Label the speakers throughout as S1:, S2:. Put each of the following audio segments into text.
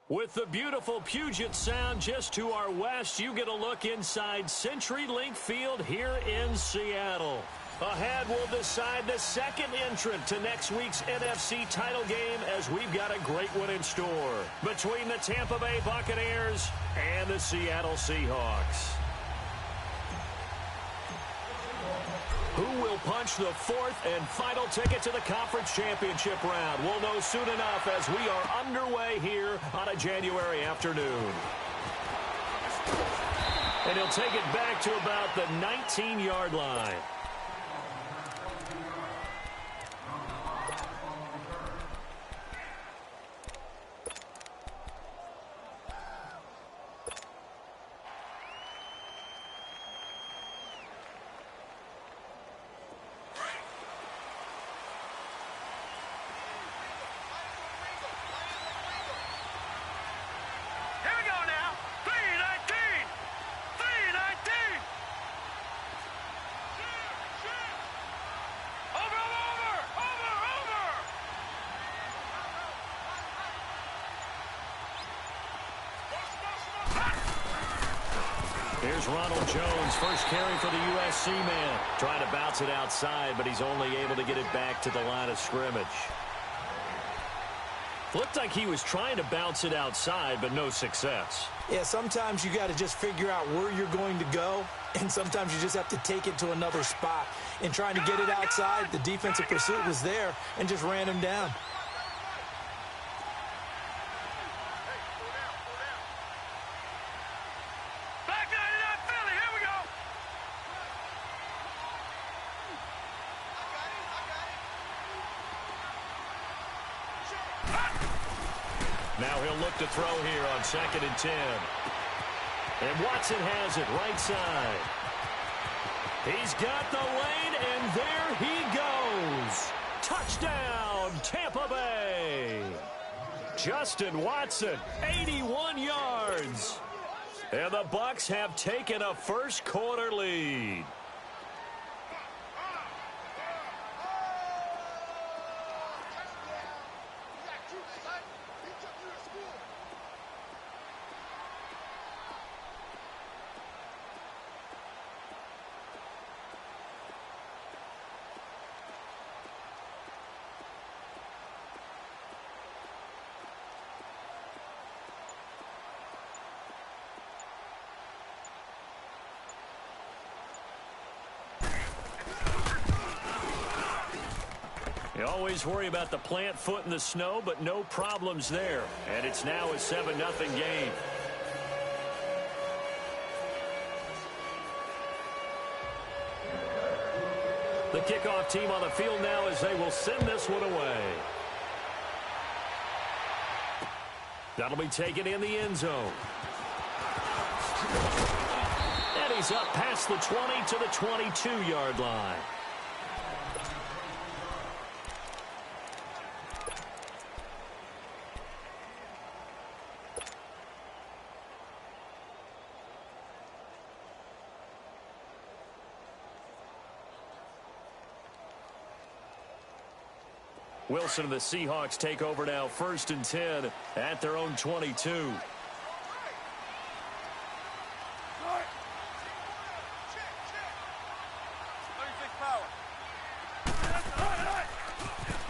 S1: With the beautiful Puget Sound just to our west, you get a look inside CenturyLink Field here in Seattle. Ahead, we'll decide the second entrant to next week's NFC title game as we've got a great one in store between the Tampa Bay Buccaneers and the Seattle Seahawks. Who will punch the fourth and final ticket to the conference championship round? We'll know soon enough as we are underway here on a January afternoon. And he'll take it back to about the 19-yard line. Here's Ronald Jones, first carry for the USC man. Trying to bounce it outside, but he's only able to get it back to the line of scrimmage. Looked like he was trying to bounce it outside, but no success.
S2: Yeah, sometimes you got to just figure out where you're going to go, and sometimes you just have to take it to another spot. And trying to get it outside, the defensive pursuit was there and just ran him down.
S1: Now he'll look to throw here on 2nd and 10. And Watson has it right side. He's got the lane, and there he goes. Touchdown, Tampa Bay. Justin Watson, 81 yards. And the Bucs have taken a first quarter lead. You always worry about the plant foot in the snow, but no problems there. And it's now a 7-0 game. The kickoff team on the field now as they will send this one away. That'll be taken in the end zone. And he's up past the 20 to the 22-yard line. Wilson and the Seahawks take over now, 1st and 10 at their own 22.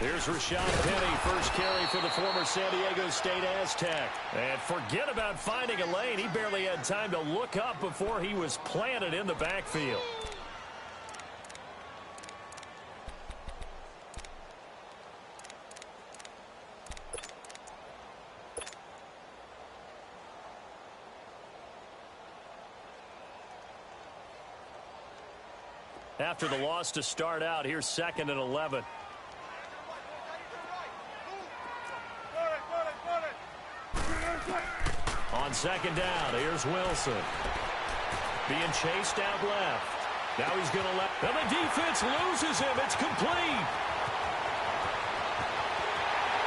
S1: Here's Rashad Penny, first carry for the former San Diego State Aztec. And forget about finding a lane. He barely had time to look up before he was planted in the backfield. After the loss to start out, here's 2nd and 11. On 2nd down, here's Wilson. Being chased out left. Now he's going to let... And the defense loses him. It's complete.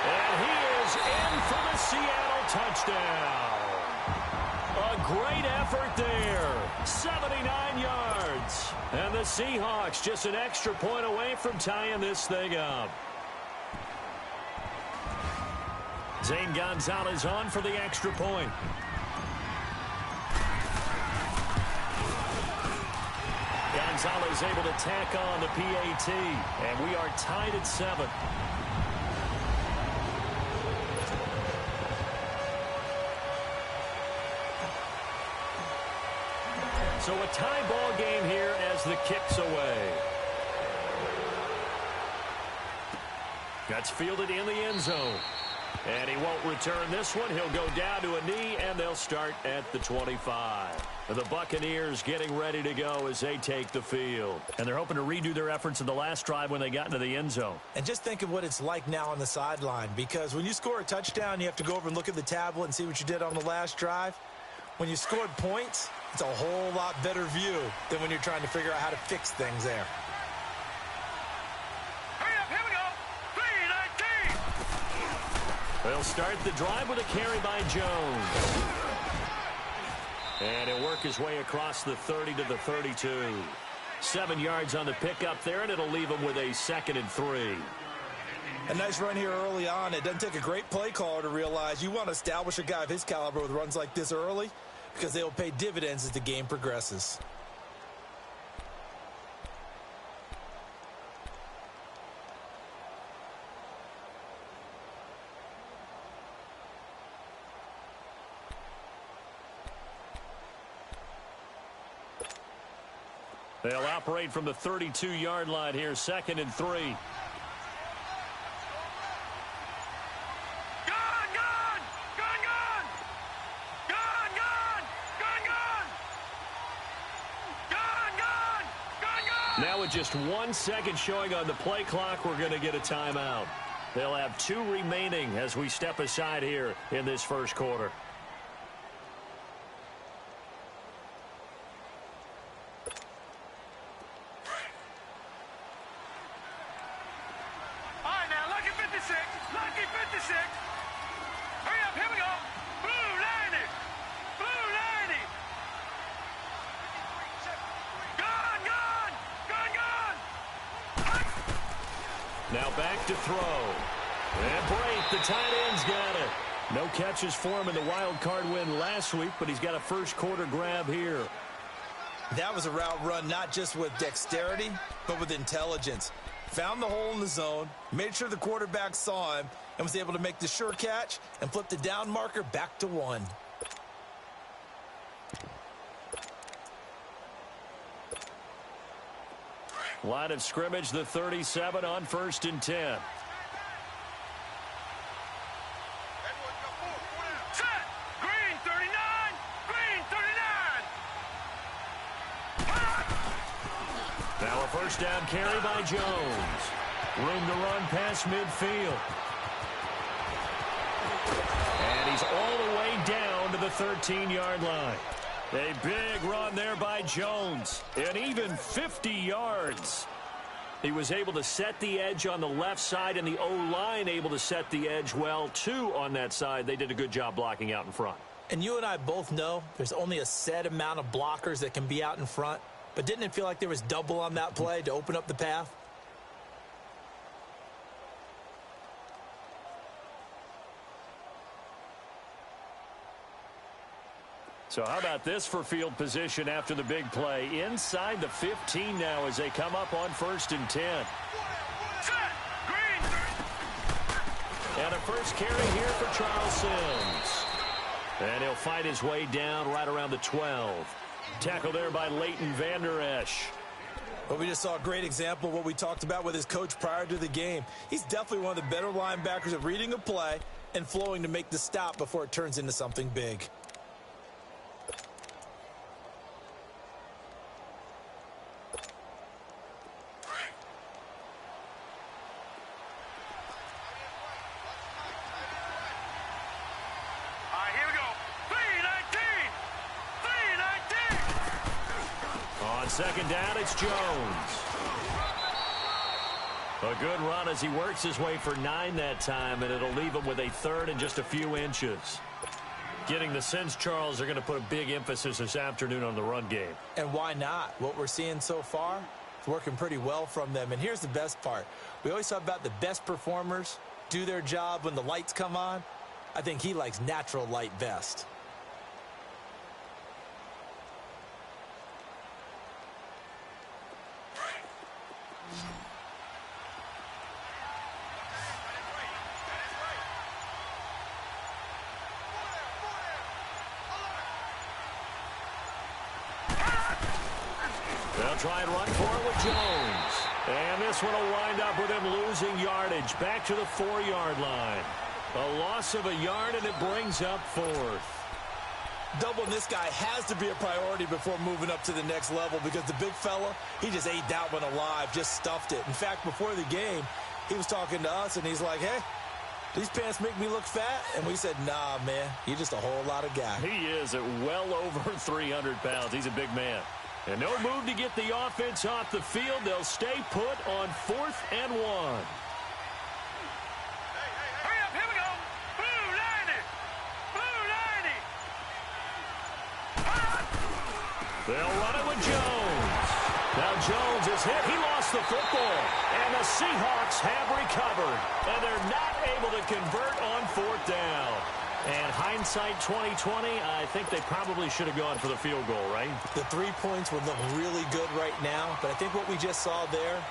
S1: And he is in for the Seattle touchdown. A great effort there. 79 yards. And the Seahawks just an extra point away from tying this thing up. Zane Gonzalez on for the extra point. Gonzalez able to tack on the PAT, and we are tied at 7. So a tie ball game here as the kick's away. That's fielded in the end zone. And he won't return this one. He'll go down to a knee, and they'll start at the 25. The Buccaneers getting ready to go as they take the field. And they're hoping to redo their efforts in the last drive when they got into the end zone.
S2: And just think of what it's like now on the sideline, because when you score a touchdown, you have to go over and look at the tablet and see what you did on the last drive. When you scored points, it's a whole lot better view than when you're trying to figure out how to fix things there.
S1: They'll start the drive with a carry by Jones. And he'll work his way across the 30 to the 32. 7 yards on the pickup there, and it'll leave him with a 2nd and 3.
S2: A nice run here early on. It doesn't take a great play caller to realize you want to establish a guy of his caliber with runs like this early, because they will pay dividends as the game progresses.
S1: They'll operate from the 32-yard line here, 2nd and 3. Now with just 1 second showing on the play clock, we're going to get a timeout. They'll have 2 remaining as we step aside here in this first quarter. Now back to throw. And break. The tight end's got it. No catches for him in the wild card win last week, but he's got a first quarter grab here.
S2: That was a route run not just with dexterity, but with intelligence. Found the hole in the zone, made sure the quarterback saw him, and was able to make the sure catch and flip the down marker back to 1.
S1: Line of scrimmage, the 37 on 1st and 10.
S3: Set! Green 39! Green 39!
S1: Now a first down carry by Jones. Room to run past midfield. And he's all the way down to the 13-yard line. A big run there by Jones. And even 50 yards. He was able to set the edge on the left side, and the O-line able to set the edge well, too, on that side. They did a good job blocking out in front.
S2: And you and I both know there's only a set amount of blockers that can be out in front. But didn't it feel like there was double on that play to open up the path?
S1: So how about this for field position after the big play? Inside the 15 now as they come up on 1st and 10. And a first carry here for Charles Sims. And he'll fight his way down right around the 12. Tackle there by Leighton Vander Esch.
S2: Well, we just saw a great example of what we talked about with his coach prior to the game. He's definitely one of the better linebackers at reading a play and flowing to make the stop before it turns into something big.
S1: Second down, it's Jones. A good run as he works his way for 9 that time, and it'll leave him with a 3rd and just a few inches. Getting the sense, Charles, they're going to put a big emphasis this afternoon on the run game.
S2: And why not? What we're seeing so far is working pretty well from them. And here's the best part. We always talk about the best performers do their job when the lights come on. I think he likes natural light best.
S1: They'll try and run for it with Jones. And this one will wind up with him losing yardage back to the 4-yard line. A loss of a yard, and it brings up 4th.
S2: Doubling this guy has to be a priority before moving up to the next level because the big fella, he just ate that one alive, just stuffed it. In fact, before the game, he was talking to us, and he's like, hey, these pants make me look fat? And we said, nah, man, you're just a whole lot of guy.
S1: He is at well over 300 pounds. He's a big man. And no move to get the offense off the field. They'll stay put on 4th and 1.
S3: Hurry up, here we go. Blue 90. Blue 90.
S1: They'll run it with Jones. Now Jones is hit. He lost the football. And the Seahawks have recovered. And they're not able to convert on 4th down. And hindsight 2020, I think they probably should have gone for the field goal, right?
S2: The 3 points would look really good right now, but I think what we just saw there,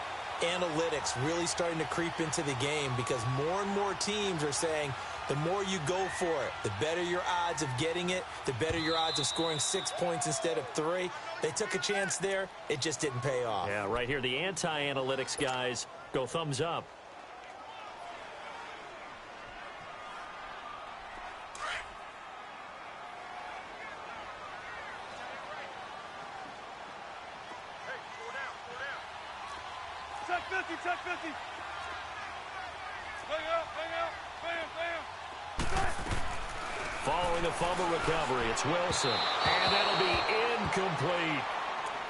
S2: analytics really starting to creep into the game because more and more teams are saying the more you go for it, the better your odds of getting it, the better your odds of scoring 6 points instead of 3. They took a chance there. It just didn't pay off.
S1: Yeah, right here, the anti-analytics guys go thumbs up.
S3: Check 50, check 50. Bang out, bang out. Bam, bam.
S1: Following the fumble recovery, it's Wilson. And that'll be incomplete.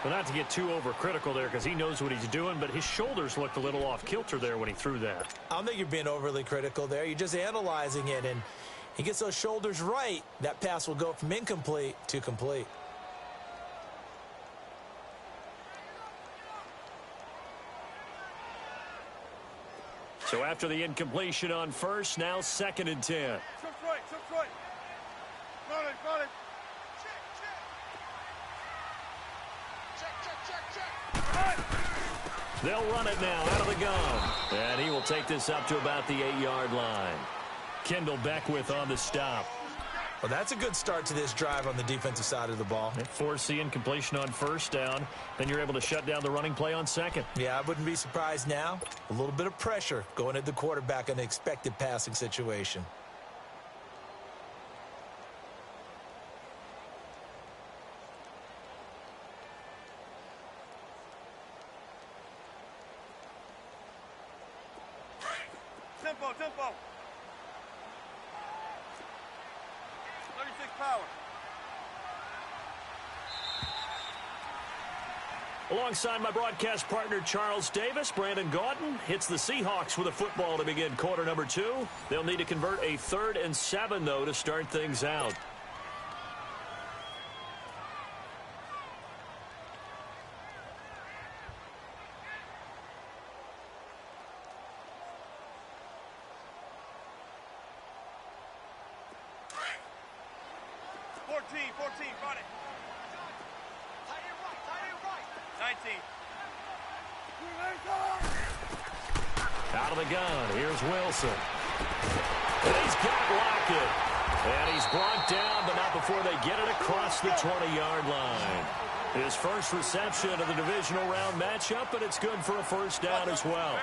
S1: But not to get too overcritical there because he knows what he's doing, but his shoulders looked a little off kilter there when he threw that.
S2: I don't think you're being overly critical there. You're just analyzing it, and he gets those shoulders right. That pass will go from incomplete to complete.
S1: So after the incompletion on first, now 2nd and 10.
S3: Trump right, Trump right. Got it, got it.
S1: They'll run it now out of the gun. And he will take this up to about the 8-yard line. Kendall Beckwith on the stop.
S2: Well, that's a good start to this drive on the defensive side of the ball.
S1: Force the incompletion on first down. Then you're able to shut down the running play on 2nd.
S2: Yeah, I wouldn't be surprised now. A little bit of pressure going at the quarterback in an expected passing situation.
S3: Tempo, tempo. 36 power.
S1: Alongside my broadcast partner, Charles Davis, Brandon Gaudin hits the Seahawks with a football to begin quarter number 2. They'll need to convert a 3rd and 7, though, to start things out.
S3: Got it. Tight end right. 19.
S1: Out of the gun, here's Wilson. And he's got Lockett. And he's brought down, but not before they get it across the 20-yard line. His first reception of the divisional round matchup, but it's good for a first down as well.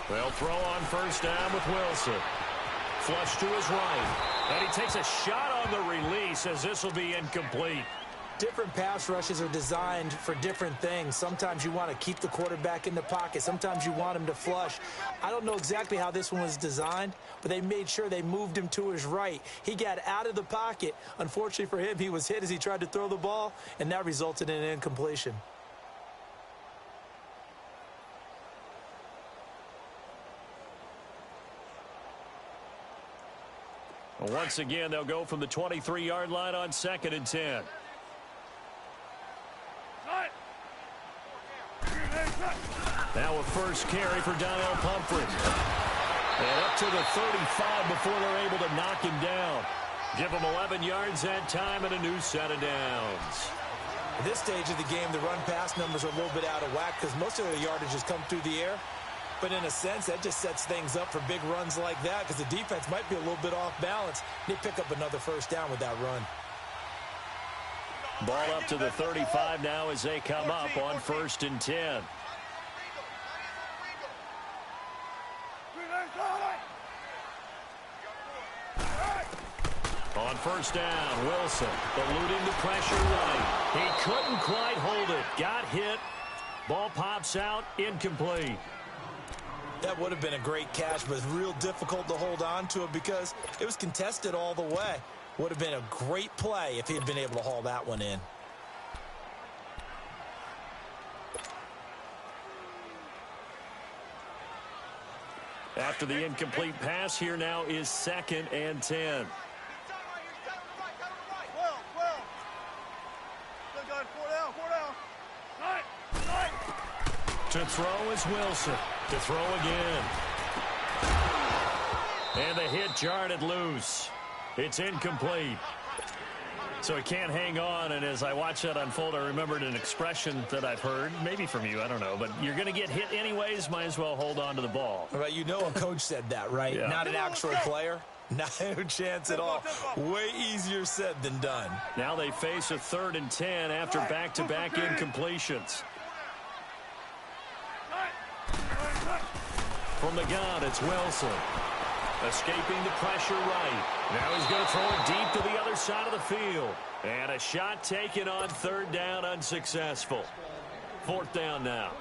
S1: They'll throw on first down with Wilson. Flush to his right. And he takes a shot on the release as this will be incomplete.
S2: Different pass rushes are designed for different things. Sometimes you want to keep the quarterback in the pocket. Sometimes you want him to flush. I don't know exactly how this one was designed, but they made sure they moved him to his right. He got out of the pocket. Unfortunately for him, he was hit as he tried to throw the ball, and that resulted in an incompletion.
S1: Once again, they'll go from the 23-yard line on 2nd and 10. Now a first carry for Donnell Pumphrey. And up to the 35 before they're able to knock him down. Give him 11 yards that time and a new set of downs.
S2: At this stage of the game, the run-pass numbers are a little bit out of whack because most of the yardage has come through the air. But in a sense, that just sets things up for big runs like that because the defense might be a little bit off balance. They pick up another first down with that run.
S1: Ball up to the 35 now as they come up on 1st and 10. On 1st down, Wilson eluding the pressure right. He couldn't quite hold it. Got hit. Ball pops out. Incomplete.
S2: That would have been a great catch, but it's real difficult to hold on to it because it was contested all the way. Would have been a great play if he had been able to haul that one in.
S1: After the incomplete pass, here now is 2nd and 10. To throw is Wilson. To throw again. And the hit jarred it loose. It's incomplete. So he can't hang on, and as I watch that unfold, I remembered an expression that I've heard, maybe from you, I don't know, but you're going to get hit anyways, might as well hold on to the ball.
S2: Right, you know a coach said that, right?
S1: Yeah.
S2: Not an actual player. No chance at all. Way easier said than done.
S1: Now they face a 3rd and 10 after back-to-back incompletions. From the gun, it's Wilson. Escaping the pressure right. Now he's going to throw it deep to the other side of the field. And a shot taken on 3rd down, unsuccessful. 4th down now.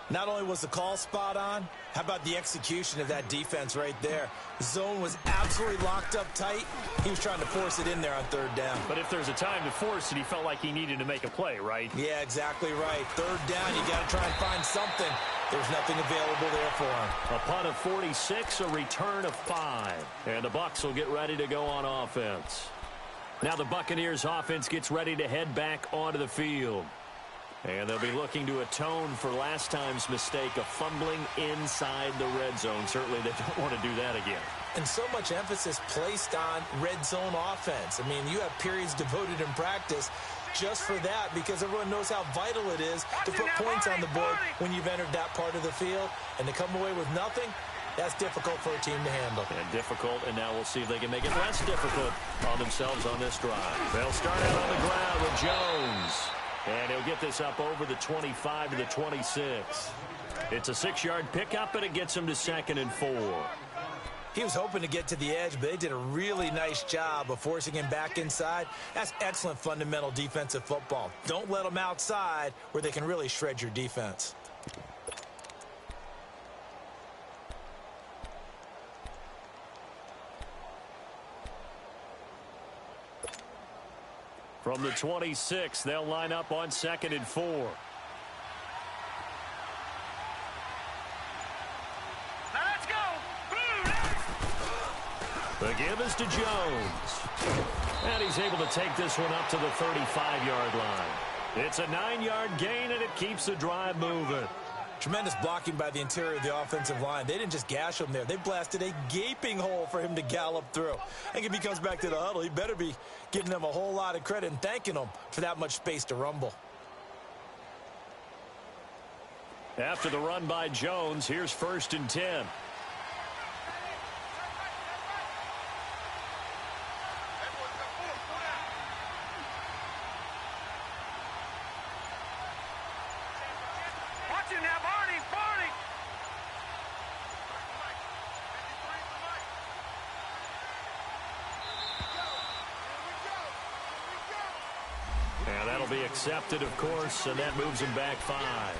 S2: Not only was the call spot on, how about the execution of that defense right there? The zone was absolutely locked up tight. He was trying to force it in there on 3rd down.
S1: But if there's a time to force it, he felt like he needed to make a play, right?
S2: Yeah, exactly right. 3rd down, you got to try and find something. There's nothing available there for him.
S1: A punt of 46, a return of 5. And the Bucs will get ready to go on offense. Now the Buccaneers offense gets ready to head back onto the field. And they'll be looking to atone for last time's mistake of fumbling inside the red zone. Certainly they don't want to do that again.
S2: And so much emphasis placed on red zone offense. I mean, you have periods devoted in practice just for that because everyone knows how vital it is to put points on the board when you've entered that part of the field. And to come away with nothing, that's difficult for a team to handle.
S1: And difficult, and now we'll see if they can make it less difficult on themselves on this drive. They'll start out on the ground with Jones. And he'll get this up over the 25 to the 26. It's a 6-yard pickup, and it gets him to 2nd and 4.
S2: He was hoping to get to the edge, but they did a really nice job of forcing him back inside. That's excellent fundamental defensive football. Don't let them outside where they can really shred your defense.
S1: From the 26, they'll line up on 2nd and 4.
S3: Let's go.
S1: The give is to Jones. And he's able to take this one up to the 35-yard line. It's a 9-yard gain, and it keeps the drive moving.
S2: Tremendous blocking by the interior of the offensive line. They didn't just gash him there. They blasted a gaping hole for him to gallop through. I think if he comes back to the huddle, he better be giving them a whole lot of credit and thanking them for that much space to rumble.
S1: After the run by Jones, here's 1st and 10.
S3: Watch it now, Barney, Barney.
S1: And that'll be accepted, of course, and that moves him back 5.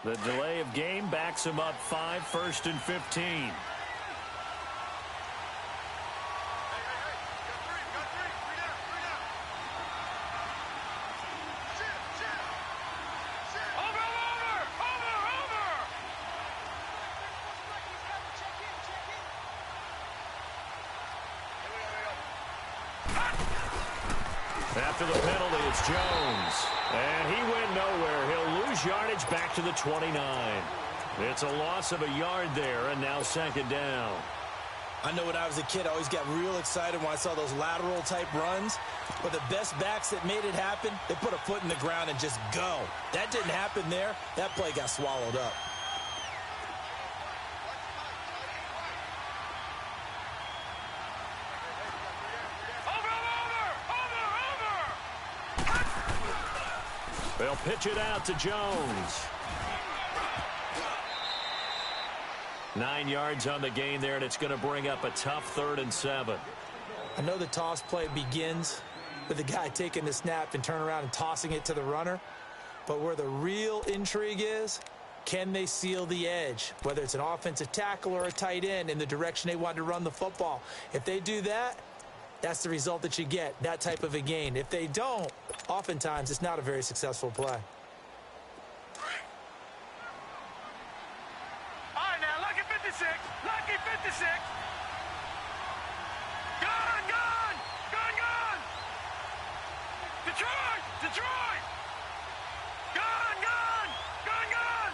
S1: The delay of game backs him up 5, 1st and 15. After the penalty, it's Jones. And he went nowhere. He'll lose yardage back to the 29. It's a loss of a yard there, and now second down.
S2: I know when I was a kid, I always got real excited when I saw those lateral-type runs. But the best backs that made it happen, they put a foot in the ground and just go. That didn't happen there. That play got swallowed up.
S1: They'll pitch it out to Jones. 9 yards on the gain there, and it's going to bring up a tough 3rd and 7.
S2: I know the toss play begins with the guy taking the snap and turning around and tossing it to the runner. But where the real intrigue is, can they seal the edge? Whether it's an offensive tackle or a tight end in the direction they want to run the football. If they do that, that's the result that you get, that type of a gain. If they don't, oftentimes it's not a very successful play.
S3: All right, now, lucky 56. Lucky 56. Gone, gone. Gone, gone. Detroit. Detroit. Gone, gone. Gone, gone.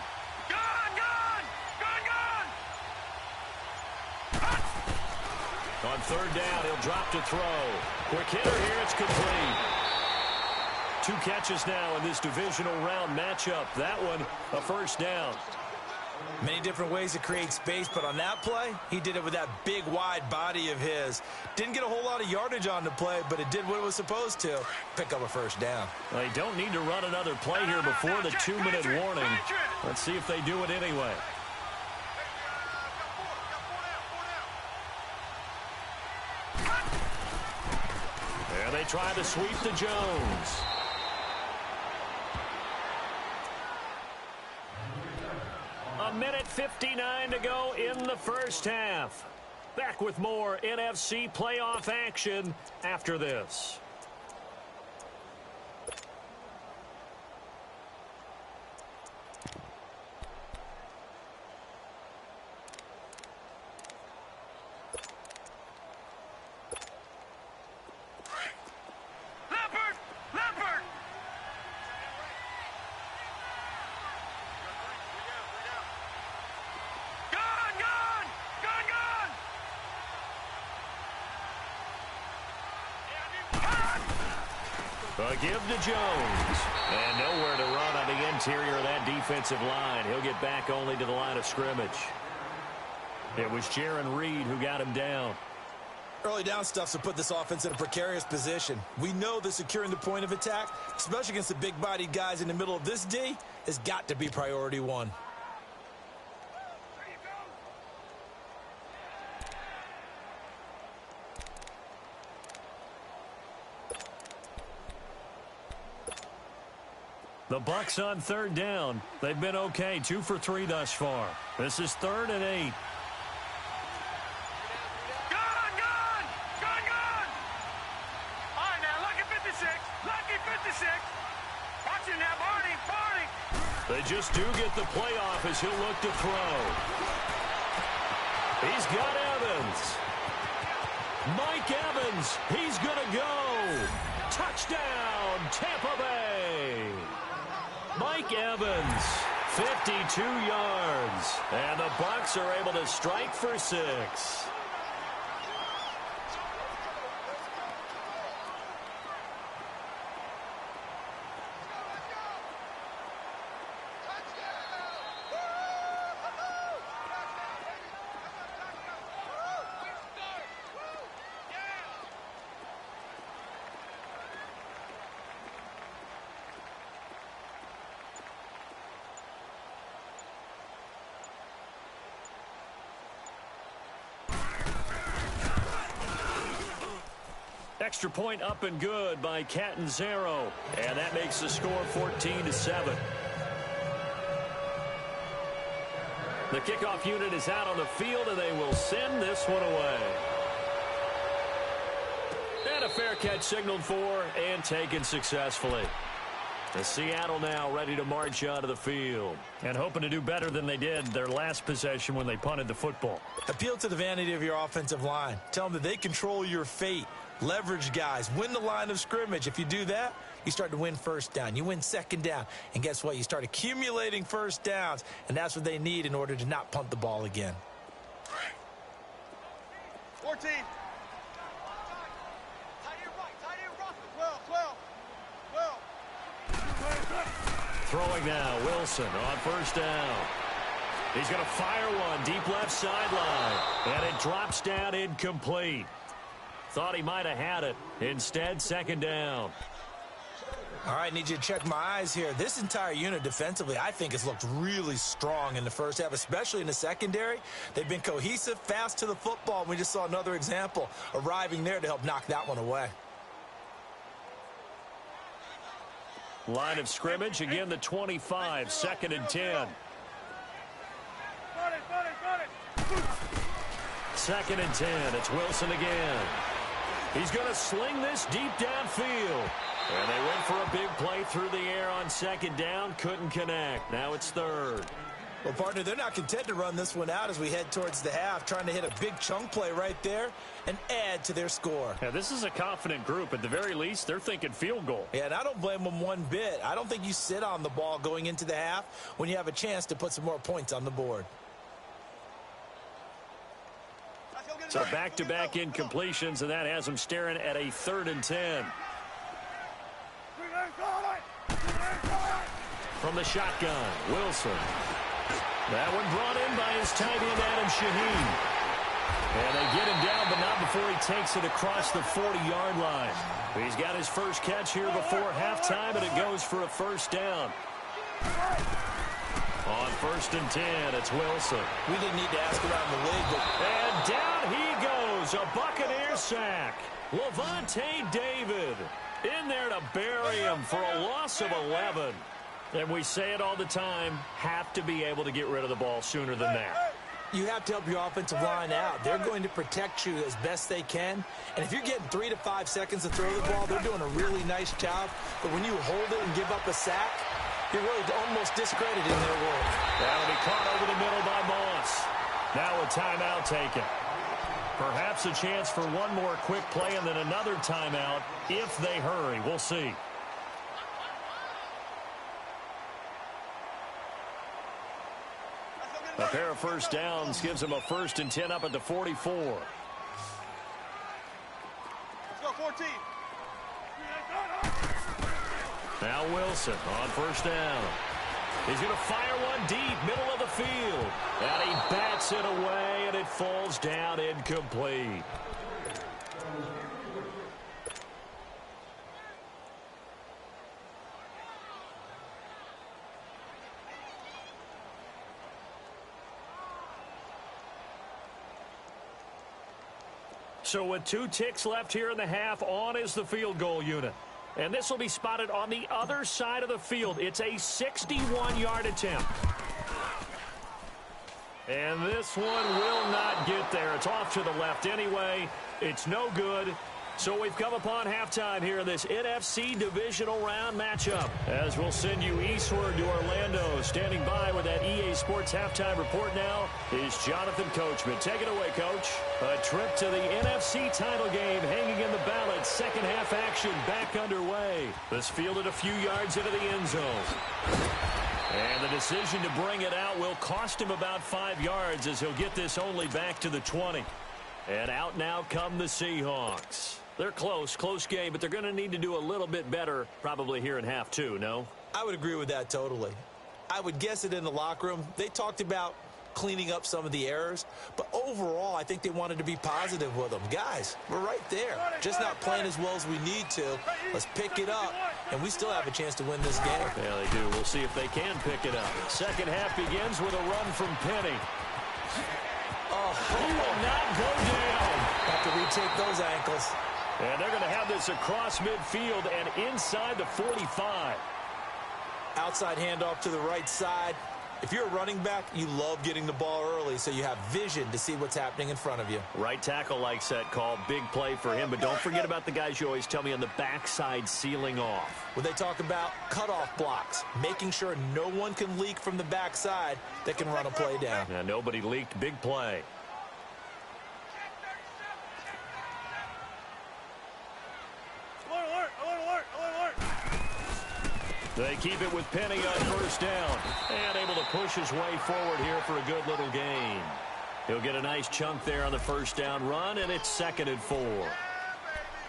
S3: Gone, gone. Gone, gone. Hut.
S1: On 3rd down, he'll drop to throw. Quick hitter here, it's complete. 2 catches now in this divisional round matchup. That one, a 1st down.
S2: Many different ways to create space, but on that play, he did it with that big, wide body of his. Didn't get a whole lot of yardage on the play, but it did what it was supposed to. Pick up a 1st down.
S1: They don't need to run another play here before the 2-minute warning. Let's see if they do it anyway. And they try to sweep to Jones. A minute 59 to go in the 1st half. Back with more NFC playoff action after this. A give to Jones. And nowhere to run on the interior of that defensive line. He'll get back only to the line of scrimmage. It was Jaron Reed who got him down.
S2: Early down stuffs will put this offense in a precarious position. We know that securing the point of attack, especially against the big-bodied guys in the middle of this D, has got to be priority 1.
S1: The Bucs on 3rd down. They've been okay, 2 for 3 thus far. This is 3rd and 8.
S3: Gone, gone. Gone, gone. All right, now, lucky 56. Lucky 56. Watch it now, Barney. Barney.
S1: They just do get the playoff as he'll look to throw. He's got Evans. Mike Evans. He's going to go. Touchdown, Tampa Bay. Mike Evans, 52 yards. And the Bucs are able to strike for 6. Extra point up and good by Catanzaro. And that makes the score 14-7. The kickoff unit is out on the field, and they will send this one away. And a fair catch signaled for and taken successfully. The Seattle now ready to march onto the field and hoping to do better than they did their last possession when they punted the football.
S2: Appeal to the vanity of your offensive line. Tell them that they control your fate. Leverage guys. Win the line of scrimmage. If you do that, you start to win first down. You win second down. And guess what? You start accumulating first downs. And that's what they need in order to not punt the ball again.
S3: 14.
S1: Throwing now, Wilson on first down. He's going to fire one deep left sideline. And it drops down incomplete. Thought he might have had it. Instead, second down.
S2: All right, need you to check my eyes here. This entire unit defensively, I think, has looked really strong in the first half, especially in the secondary. They've been cohesive, fast to the football. We just saw another example arriving there to help knock that one away.
S1: Line of scrimmage, again the 25, second and 10. Second and 10, it's Wilson again. He's going to sling this deep downfield. And they went for a big play through the air on second down, couldn't connect. Now it's third.
S2: Well, partner, they're not content to run this one out as we head towards the half, trying to hit a big chunk play right there and add to their score.
S4: Yeah, this is a confident group. At the very least, they're thinking field goal.
S2: Yeah, and I don't blame them one bit. I don't think you sit on the ball going into the half when you have a chance to put some more points on the board.
S1: So back-to-back incompletions, and that has them staring at a third and 10. From the shotgun, Wilson. That one brought in by his tight end, Adam Shaheen. And they get him down, but not before he takes it across the 40-yard line. He's got his first catch here before halftime, and it goes for a first down. On first and 10, it's Wilson.
S2: We didn't need to ask around the league, but...
S1: And down he goes, a Buccaneer sack. Levante David in there to bury him for a loss of 11. And we say it all the time, have to be able to get rid of the ball sooner than that.
S2: You have to help your offensive line out. They're going to protect you as best they can. And if you're getting 3 to 5 seconds to throw the ball, they're doing a really nice job. But when you hold it and give up a sack, you're really almost discrediting their work.
S1: That'll be caught over the middle by Moss. Now a timeout taken. Perhaps a chance for one more quick play and then another timeout if they hurry. We'll see. A pair of first downs gives them a first and 10 up at the 44.
S3: Let's go, 14.
S1: Now Wilson on first down. He's going to fire one deep, middle of the field. And he bats it away, and it falls down incomplete. So with 2 ticks left here in the half, on is the field goal unit. And this will be spotted on the other side of the field. It's a 61-yard attempt. And this one will not get there. It's off to the left anyway. It's no good. So we've come upon halftime here in this NFC Divisional Round matchup. As we'll send you eastward to Orlando. Standing by with that EA Sports Halftime Report now is Jonathan Coachman. Take it away, Coach. A trip to the NFC title game hanging in the balance. Second half action back underway. This fielded a few yards into the end zone. And the decision to bring it out will cost him about 5 yards as he'll get this only back to the 20. And out now come the Seahawks. They're close game, but they're going to need to do a little bit better probably here in half 2, no?
S2: I would agree with that totally. I would guess it in the locker room. They talked about cleaning up some of the errors, but overall, I think they wanted to be positive with them. Guys, we're right there. Just not playing as well as we need to. Let's pick it up, and we still have a chance to win this game.
S1: Yeah, they do. We'll see if they can pick it up. Second half begins with a run from Penny. He will not go down.
S2: Have to retake those ankles.
S1: And they're going to have this across midfield and inside the 45.
S2: Outside handoff to the right side. If you're a running back, you love getting the ball early so you have vision to see what's happening in front of you.
S1: Right tackle likes that call. Big play for him. But don't forget about the guys you always tell me on the backside sealing off.
S2: When they talk about cutoff blocks, making sure no one can leak from the backside that can run a play down.
S1: Yeah, nobody leaked. Big play. They keep it with Penny on first down. And able to push his way forward here for a good little gain. He'll get a nice chunk there on the first down run, and it's 2nd and 4.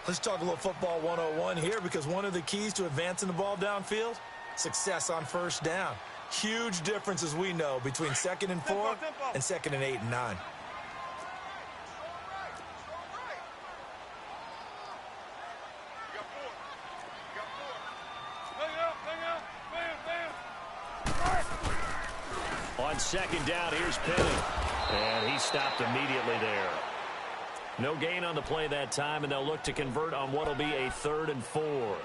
S2: Let's talk a little football 101 here, because one of the keys to advancing the ball downfield, success on first down. Huge difference, as we know, between 2nd and 4 and 2nd and 8 and 9.
S1: On 2nd down, here's Penny. And he stopped immediately there. No gain on the play that time, and they'll look to convert on what will be a 3rd and 4.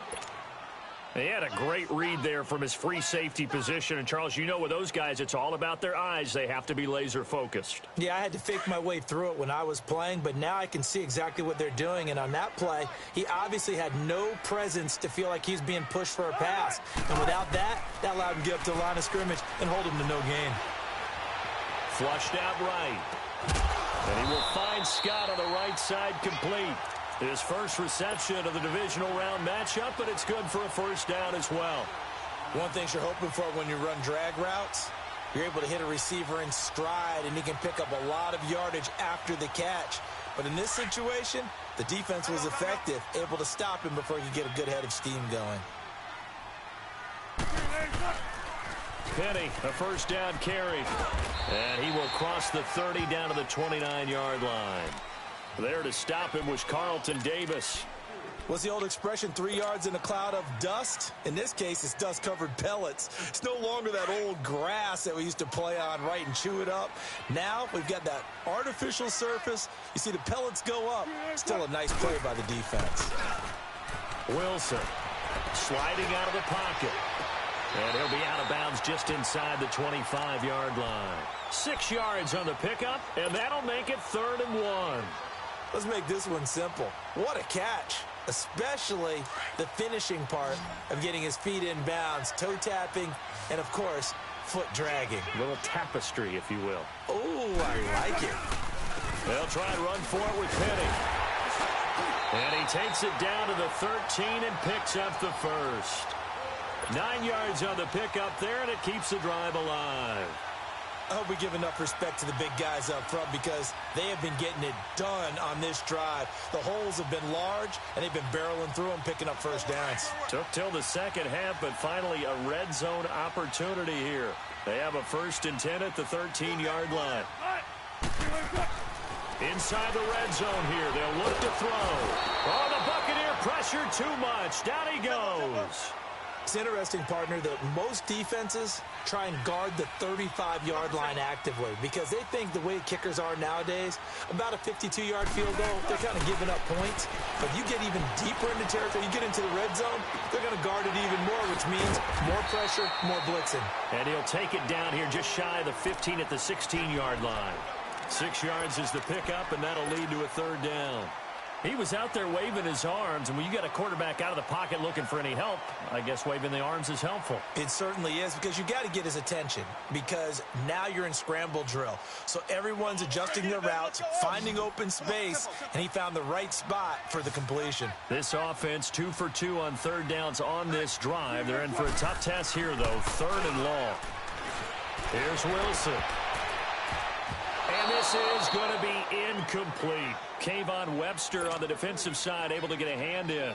S1: He had a great read there from his free safety position. And, Charles, you know with those guys, it's all about their eyes. They have to be laser-focused.
S2: Yeah, I had to fake my way through it when I was playing, but now I can see exactly what they're doing. And on that play, he obviously had no presence to feel like he's being pushed for a pass. And without that, that allowed him to get up to the line of scrimmage and hold him to no gain.
S1: Flushed out right. And he will find Scott on the right side complete. His first reception of the divisional round matchup, but it's good for a first down as well.
S2: One thing you're hoping for when you run drag routes, you're able to hit a receiver in stride, and he can pick up a lot of yardage after the catch. But in this situation, the defense was effective, able to stop him before he could get a good head of steam going.
S1: Penny, a first down carry. And he will cross the 30 down to the 29-yard line. There to stop him was Carlton Davis.
S2: What's the old expression, 3 yards in a cloud of dust? In this case, it's dust-covered pellets. It's no longer that old grass that we used to play on, right, and chew it up. Now we've got that artificial surface. You see the pellets go up. Still a nice play by the defense.
S1: Wilson sliding out of the pocket. And he'll be out of bounds just inside the 25-yard line. 6 yards on the pickup, and that'll make it 3rd and 1.
S2: Let's make this one simple. What a catch, especially the finishing part of getting his feet in bounds, toe tapping, and, of course, foot dragging.
S1: A little tapestry, if you will.
S2: Oh, I like it.
S1: They'll try and run for it with Penny. And he takes it down to the 13 and picks up the first. 9 yards on the pickup there, and it keeps the drive alive.
S2: I hope we give enough respect to the big guys up front, because they have been getting it done on this drive. The holes have been large, and they've been barreling through them, picking up first downs.
S1: Took till the second half, but finally a red zone opportunity here. They have a 1st and 10 at the 13-yard line. Inside the red zone here, they'll look to throw. Oh, the Buccaneer pressure too much. Down he goes.
S2: It's interesting, partner, that most defenses try and guard the 35-yard line actively, because they think the way kickers are nowadays, about a 52-yard field goal, they're kind of giving up points. But you get even deeper into territory, you get into the red zone, they're going to guard it even more, which means more pressure, more blitzing.
S1: And he'll take it down here just shy of the 15 at the 16-yard line. 6 yards is the pickup, and that'll lead to a 3rd down. He was out there waving his arms, and when you got a quarterback out of the pocket looking for any help, I guess waving the arms is helpful.
S2: It certainly is, because you got to get his attention, because now you're in scramble drill. So everyone's adjusting their routes, finding open space, and he found the right spot for the completion.
S1: This offense 2 for 2 on 3rd downs on this drive. They're in for a tough test here, though. 3rd and long. Here's Wilson. And this is going to be incomplete. Kayvon Webster on the defensive side able to get a hand in.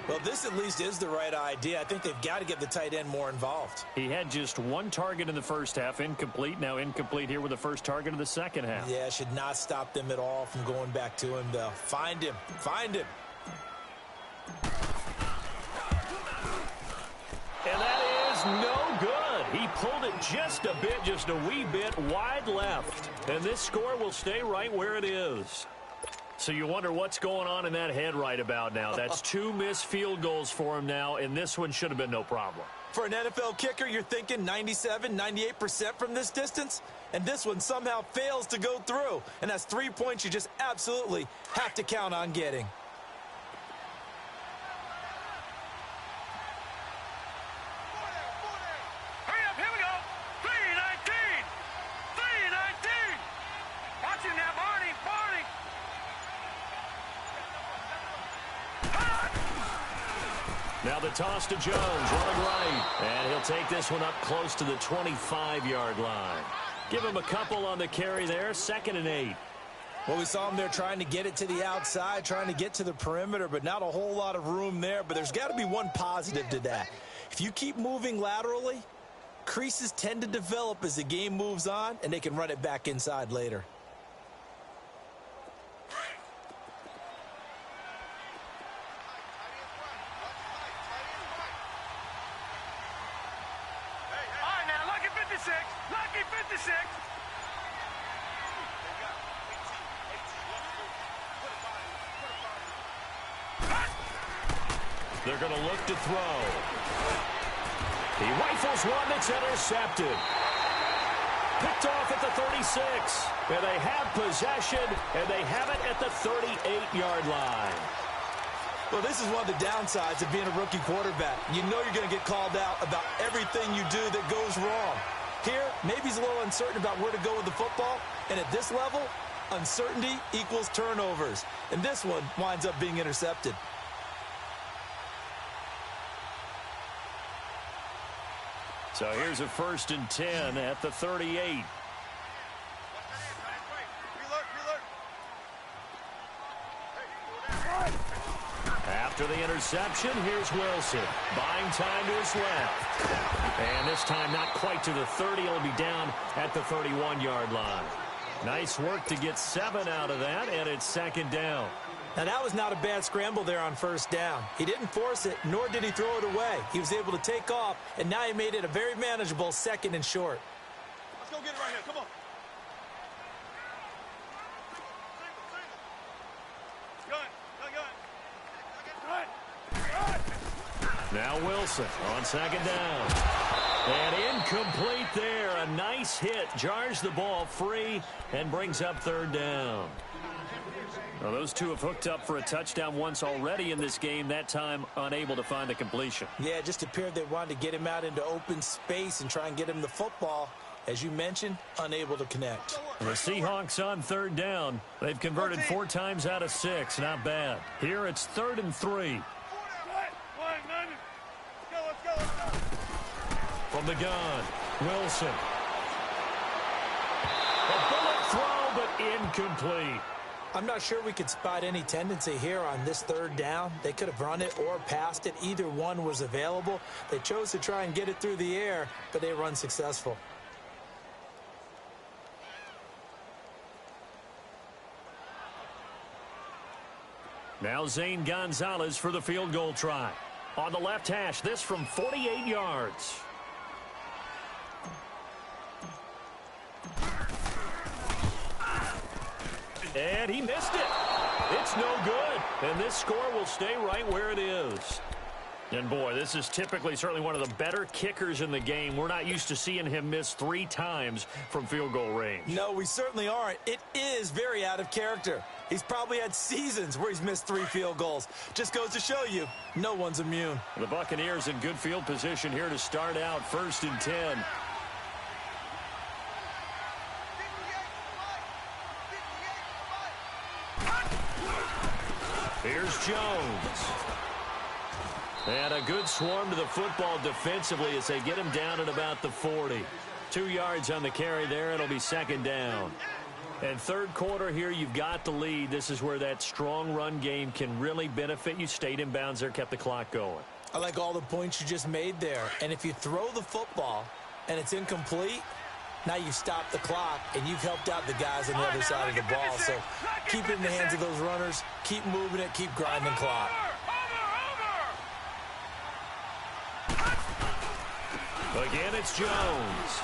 S2: Well, this at least is the right idea. I think they've got to get the tight end more involved.
S1: He had just 1 target in the first half, incomplete. Now incomplete here with the first target of the second half.
S2: Yeah, should not stop them at all from going back to him, though. Find him. Find him.
S1: And that is no good. He pulled it just a bit, just a wee bit wide left. And this score will stay right where it is. So you wonder what's going on in that head right about now. That's 2 missed field goals for him now, and this one should have been no problem.
S2: For an NFL kicker, you're thinking 97, 98% from this distance, and this one somehow fails to go through. And that's 3 points you just absolutely have to count on getting.
S3: Hurry up, here we go. 3:19. 3:19. Watch him now, Barney. Barney.
S1: Now the toss to Jones, running right. And he'll take this one up close to the 25-yard line. Give him a couple on the carry there, 2nd and 8.
S2: Well, we saw him there trying to get it to the outside, trying to get to the perimeter, but not a whole lot of room there. But there's got to be one positive to that. If you keep moving laterally, creases tend to develop as the game moves on, and they can run it back inside later.
S3: Lucky 56.
S1: They're going to look to throw. He rifles one that's intercepted. Picked off at the 36. And they have possession, and they have it at the 38-yard line.
S2: Well, this is one of the downsides of being a rookie quarterback. You know you're going to get called out about everything you do that goes wrong. Here, maybe he's a little uncertain about where to go with the football. And at this level, uncertainty equals turnovers. And this one winds up being intercepted.
S1: So here's a 1st and 10 at the 38. After the interception, here's Wilson. Buying time to his left. And this time not quite to the 30. It'll be down at the 31-yard line. Nice work to get 7 out of that, and it's 2nd down.
S2: Now, that was not a bad scramble there on 1st down. He didn't force it, nor did he throw it away. He was able to take off, and now he made it a very manageable 2nd and short.
S3: Let's go get it right here. Come on.
S1: Now Wilson on 2nd down. And incomplete there. A nice hit. Jars the ball free and brings up 3rd down.
S4: Well, those two have hooked up for a touchdown once already in this game, that time unable to find the completion.
S2: Yeah, it just appeared they wanted to get him out into open space and try and get him the football. As you mentioned, unable to connect.
S1: The Seahawks on 3rd down. They've converted 4 times out of 6. Not bad. Here it's 3rd and 3. From the gun, Wilson. A bullet throw, but incomplete.
S2: I'm not sure we could spot any tendency here on this 3rd down. They could have run it or passed it. Either one was available. They chose to try and get it through the air, but they were unsuccessful.
S1: Now Zane Gonzalez for the field goal try. On the left hash, this from 48 yards. And he missed it. It's no good. And this score will stay right where it is. And boy, this is typically certainly one of the better kickers in the game. We're not used to seeing him miss 3 times from field goal range.
S2: No, we certainly aren't. It is very out of character. He's probably had seasons where he's missed 3 field goals. Just goes to show you, no one's immune.
S1: The Buccaneers in good field position here to start out 1st and 10. Here's Jones. And a good swarm to the football defensively as they get him down at about the 40. 2 yards on the carry there. It'll be 2nd down. And 3rd quarter here, you've got the lead. This is where that strong run game can really benefit you. Stayed in bounds there, kept the clock going.
S2: I like all the points you just made there. And if you throw the football and it's incomplete, now you stop the clock and you've helped out the guys on the other side of the ball. So keep it in the hands of those runners. Keep moving it. Keep grinding clock.
S1: Again, it's Jones.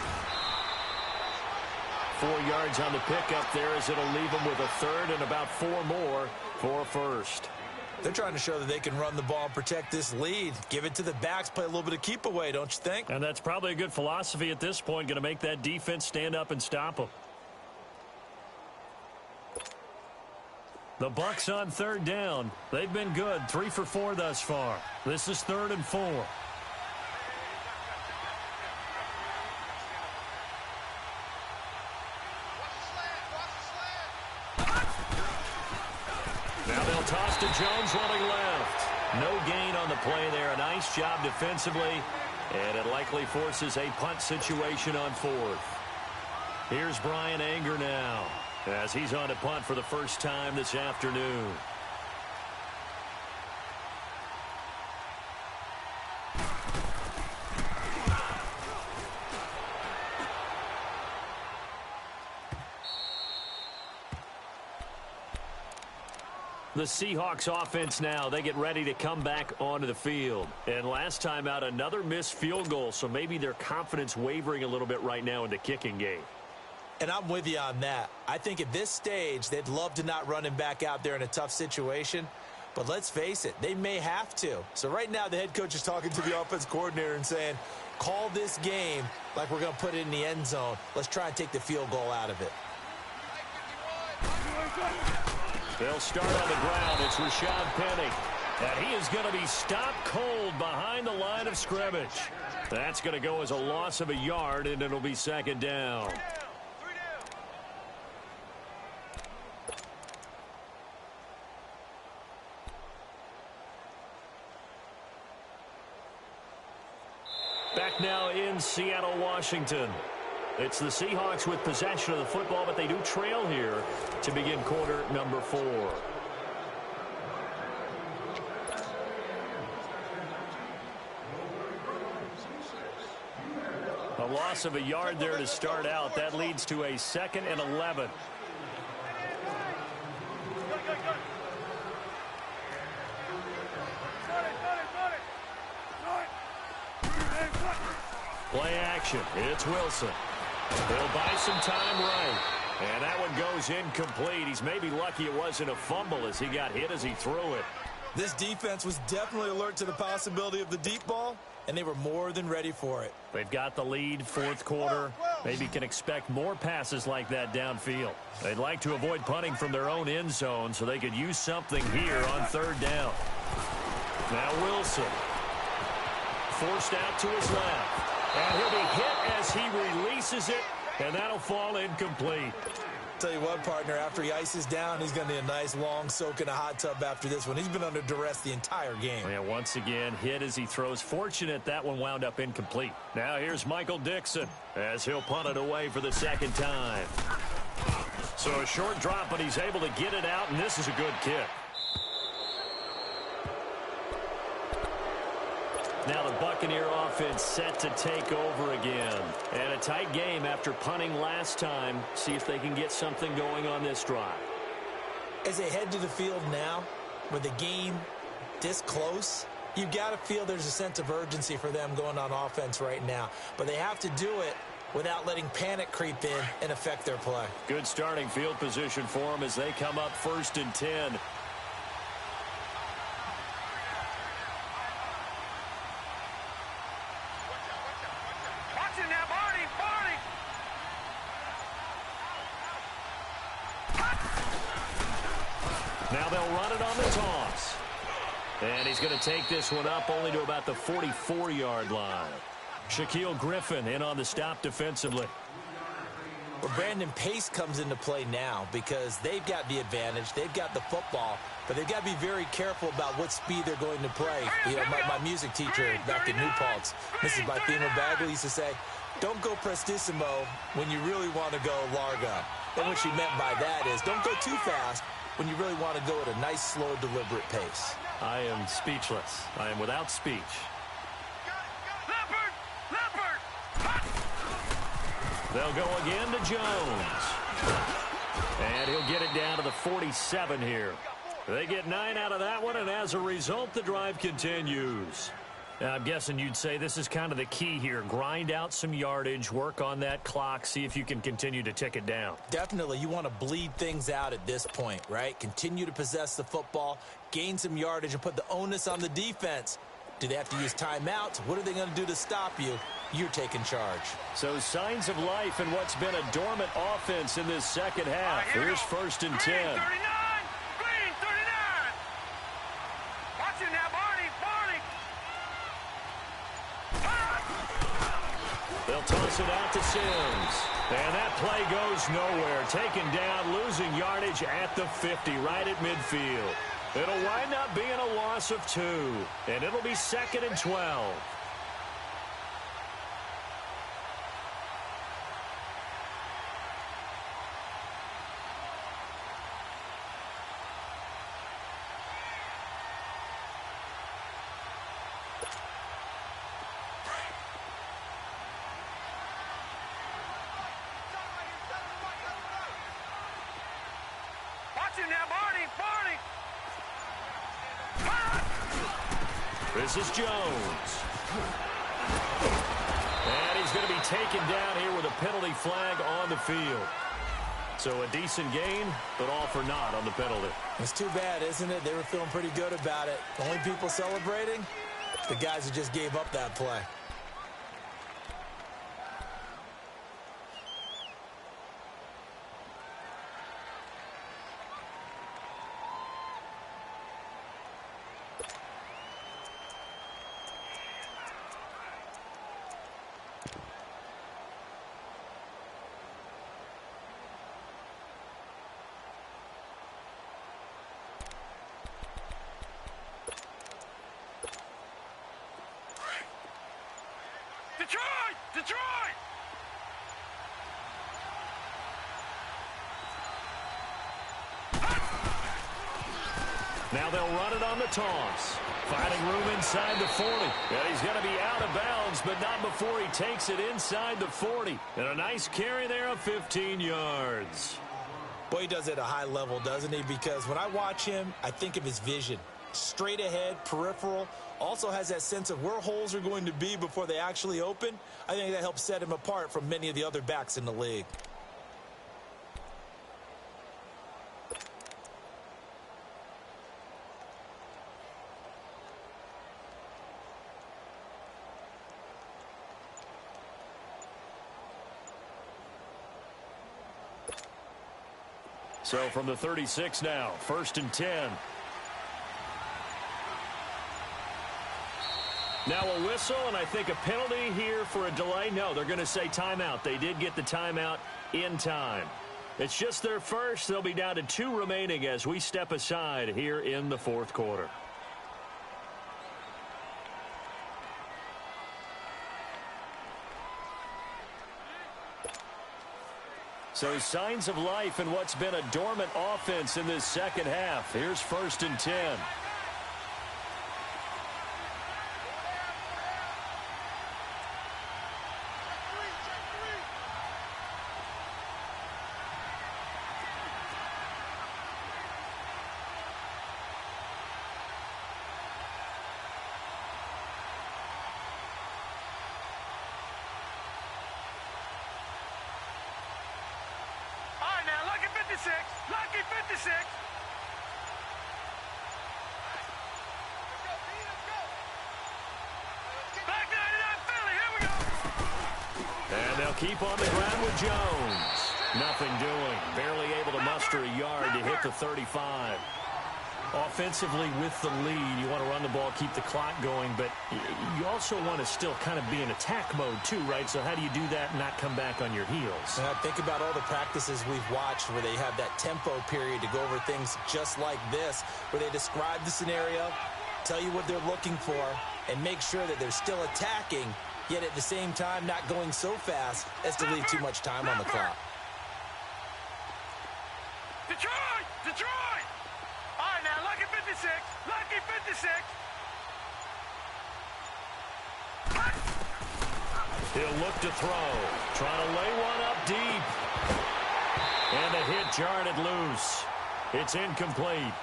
S1: 4 yards on the pickup there as it'll leave him with a 3rd and about 4 more for a 1st.
S2: They're trying to show that they can run the ball and protect this lead. Give it to the backs, play a little bit of keep away, don't you think?
S1: And that's probably a good philosophy at this point, going to make that defense stand up and stop them. The Bucs on 3rd down. They've been good, 3 for 4 thus far. This is 3rd and 4. Now they'll toss to Jones running left. No gain on on the play there. A nice job defensively, and it likely forces a punt situation on fourth. Here's Brian Anger now, as he's on to punt for the first time this afternoon. The Seahawks offense now, they get ready to come back onto the field. And last time out, another missed field goal, so maybe their confidence wavering a little bit right now in the kicking game.
S2: And I'm with you on that. I think at this stage, they'd love to not run him back out there in a tough situation. But let's face it, they may have to. So right now, the head coach is talking to the offense coordinator and saying, call this game like we're going to put it in the end zone. Let's try and take the field goal out of it.
S1: They'll start on the ground. It's Rashad Penny. And he is going to be stopped cold behind the line of scrimmage. That's going to go as a loss of a yard, and it'll be second down. Back now in Seattle, Washington. It's the Seahawks with possession of the football, but they do trail here to begin quarter number 4. A loss of a yard there to start out. That leads to a 2nd and 11. Play action. It's Wilson. He'll buy some time right. And that one goes incomplete. He's maybe lucky it wasn't a fumble as he got hit as he threw it.
S2: This defense was definitely alert to the possibility of the deep ball, and they were more than ready for it.
S1: They've got the lead, fourth quarter. Maybe can expect more passes like that downfield. They'd like to avoid punting from their own end zone so they could use something here on 3rd down. Now Wilson. Forced out to his left. And he'll be hit as he releases it, and that'll fall incomplete.
S2: Tell you what, partner, after he ices down, he's going to need a nice long soak in a hot tub after this one. He's been under duress the entire game.
S1: Yeah, once again, hit as he throws. Fortunate that one wound up incomplete. Now here's Michael Dixon as he'll punt it away for the 2nd time. So a short drop, but he's able to get it out, and this is a good kick. Now the Buccaneer offense set to take over again. And a tight game after punting last time. See if they can get something going on this drive.
S2: As they head to the field now, with the game this close, you've got to feel there's a sense of urgency for them going on offense right now. But they have to do it without letting panic creep in and affect their play.
S1: Good starting field position for them as they come up 1st and 10. Now they'll run it on the toss. And he's going to take this one up only to about the 44-yard line. Shaquille Griffin in on the stop defensively.
S2: Well, Brandon, pace comes into play now because they've got the advantage. They've got the football, but they've got to be very careful about what speed they're going to play. You know, my music teacher back in New Paltz, Mrs. Bifema Bagley, used to say, don't go prestissimo when you really want to go largo. And what she meant by that is don't go too fast when you really want to go at a nice, slow, deliberate pace.
S1: I am speechless. I am without speech. They'll go again to Jones. And he'll get it down to the 47 here. They get 9 out of that one, and as a result, the drive continues. Now, I'm guessing you'd say this is kind of the key here. Grind out some yardage, work on that clock, see if you can continue to tick it down.
S2: Definitely. You want to bleed things out at this point, right? Continue to possess the football, gain some yardage, and put the onus on the defense. Do they have to use timeouts? What are they going to do to stop you? You're taking charge.
S1: So signs of life in what's been a dormant offense in this second half. Here's 1st and 10.
S3: Green 39! Green 39! Watch it now, Barney!
S1: They'll toss it out to Sims. And that play goes nowhere. Taken down, losing yardage at the 50, right at midfield. It'll wind up being a loss of 2, and it'll be 2nd and 12.
S3: Now, Barney!
S1: This is Jones. And he's going to be taken down here with a penalty flag on the field. So a decent gain, but all for naught on the penalty.
S2: It's too bad, isn't it? They were feeling pretty good about it. The only people celebrating, the guys who just gave up that play.
S3: Detroit!
S1: Now they'll run it on the toss. Finding room inside the 40. And he's going to be out of bounds, but not before he takes it inside the 40. And a nice carry there of 15 yards.
S2: Boy, he does it at a high level, doesn't he? Because when I watch him, I think of his vision. Straight ahead, peripheral, also has that sense of where holes are going to be before they actually open. I think that helps set him apart from many of the other backs in the league.
S1: So from the 36 now, 1st and 10. Now a whistle, and I think a penalty here for a delay. No, they're going to say timeout. They did get the timeout in time. It's just their first. They'll be down to 2 remaining as we step aside here in the 4th quarter. So signs of life in what's been a dormant offense in this second half. Here's 1st and 10.
S3: Lucky 56. Back 99 Philly. Here we go.
S1: And they'll keep on the ground with Jones. Nothing doing. Barely able to muster a yard to hit the 35. Offensively with the lead, you want to run the ball, keep the clock going, but you also want to still kind of be in attack mode too, right? So how do you do that and not come back on your heels?
S2: And I think about all the practices we've watched where they have that tempo period to go over things just like this, where they describe the scenario, tell you what they're looking for, and make sure that they're still attacking, yet at the same time not going so fast as to leave too much time on the clock.
S3: Detroit! Detroit! All right, now, lucky 56. Lucky 56.
S1: He'll look to throw. Trying to lay one up deep. And the hit jarred it loose. It's incomplete.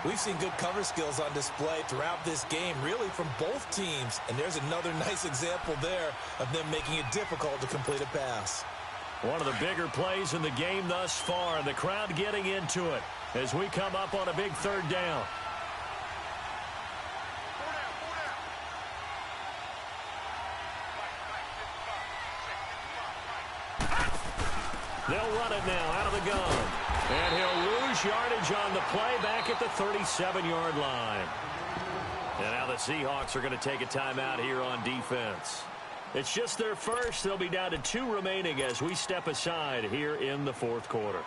S2: We've seen good cover skills on display throughout this game, really from both teams. And there's another nice example there of them making it difficult to complete a pass.
S1: One of the bigger plays in the game thus far. The crowd getting into it as we come up on a big 3rd down. They'll run it now out of the gun. And he'll lose yardage on the play back at the 37-yard line. And now the Seahawks are going to take a timeout here on defense. It's just their first. They'll be down to 2 remaining as we step aside here in the 4th quarter.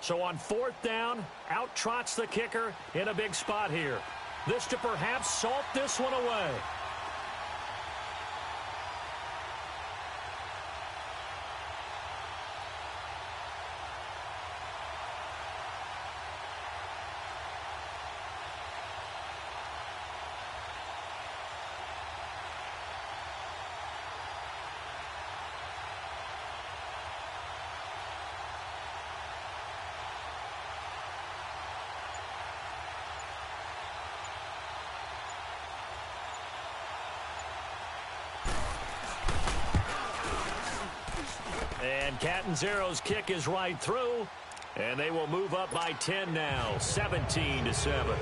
S4: So on 4th down, out trots the kicker in a big spot here. This to perhaps salt this one away. And Catanzaro's kick is right through, and they will move up by 10 now, 17-7.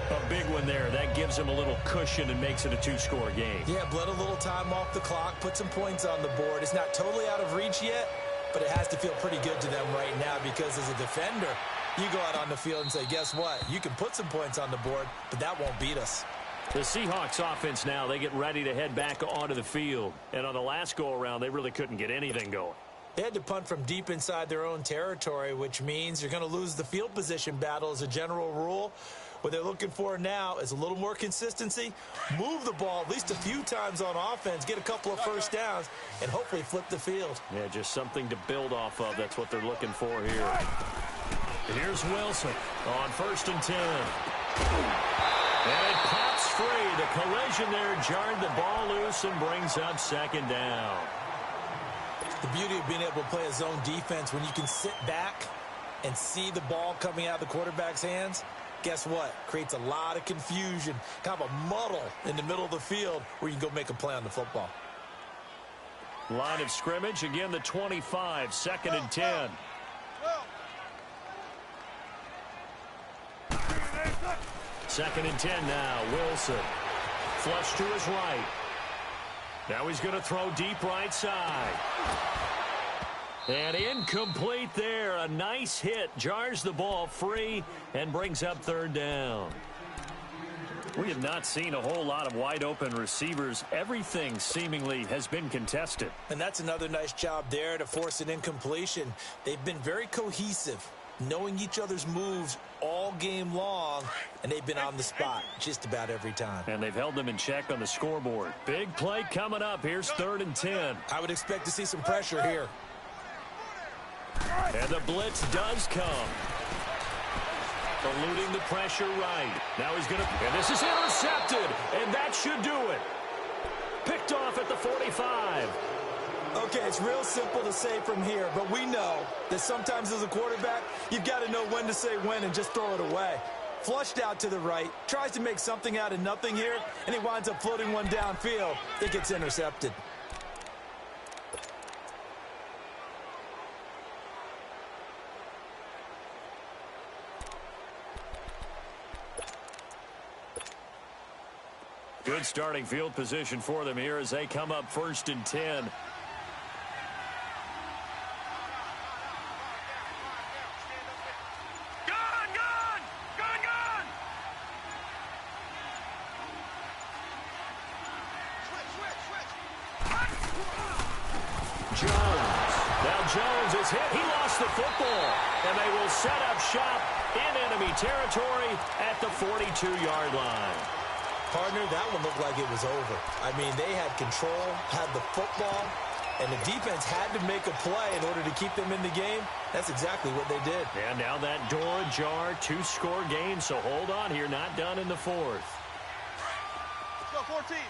S4: A big one there. That gives them a little cushion and makes it a 2-score game.
S2: Yeah, bled a little time off the clock, put some points on the board. It's not totally out of reach yet, but it has to feel pretty good to them right now because as a defender, you go out on the field and say, guess what? You can put some points on the board, but that won't beat us.
S4: The Seahawks offense now, they get ready to head back onto the field. And on the last go-around, they really couldn't get anything going.
S2: They had to punt from deep inside their own territory, which means you're going to lose the field position battle as a general rule. What they're looking for now is a little more consistency, move the ball at least a few times on offense, get a couple of first downs, and hopefully flip the field.
S4: Yeah, just something to build off of. That's what they're looking for here. Here's Wilson on 1st and 10. And it pops free. The collision there jarred the ball loose and brings up 2nd down.
S2: The beauty of being able to play a zone defense when you can sit back and see the ball coming out of the quarterback's hands, guess what? Creates a lot of confusion, kind of a muddle in the middle of the field where you can go make a play on the football.
S4: Line of scrimmage, again the 25, 2nd and 10. 2nd and 10 now, Wilson. Flush to his right. Now he's going to throw deep right side. And incomplete there. A nice hit. Jars the ball free and brings up 3rd down. We have not seen a whole lot of wide open receivers. Everything seemingly has been contested.
S2: And that's another nice job there to force an incompletion. They've been very cohesive, knowing each other's moves all game long, and they've been on the spot just about every time.
S4: And they've held them in check on the scoreboard. Big play coming up. Here's 3rd and 10.
S2: I would expect to see some pressure here.
S4: And the blitz does come. Eluding the pressure right. Now he's going to... And this is intercepted, and that should do it. Picked off at the 45.
S2: Okay, it's real simple to say from here, but we know that sometimes as a quarterback, you've got to know when to say when and just throw it away. Flushed out to the right, tries to make something out of nothing here, and he winds up floating one downfield that gets intercepted.
S4: Good starting field position for them here as they come up 1st and 10. Jones is hit. He lost the football. And they will set up shop in enemy territory at the 42-yard line.
S2: Partner, that one looked like it was over. I mean, they had control, had the football, and the defense had to make a play in order to keep them in the game. That's exactly what they did.
S4: And now that door ajar, 2-score game. So hold on here, not done in the 4th.
S3: Let's go, 14.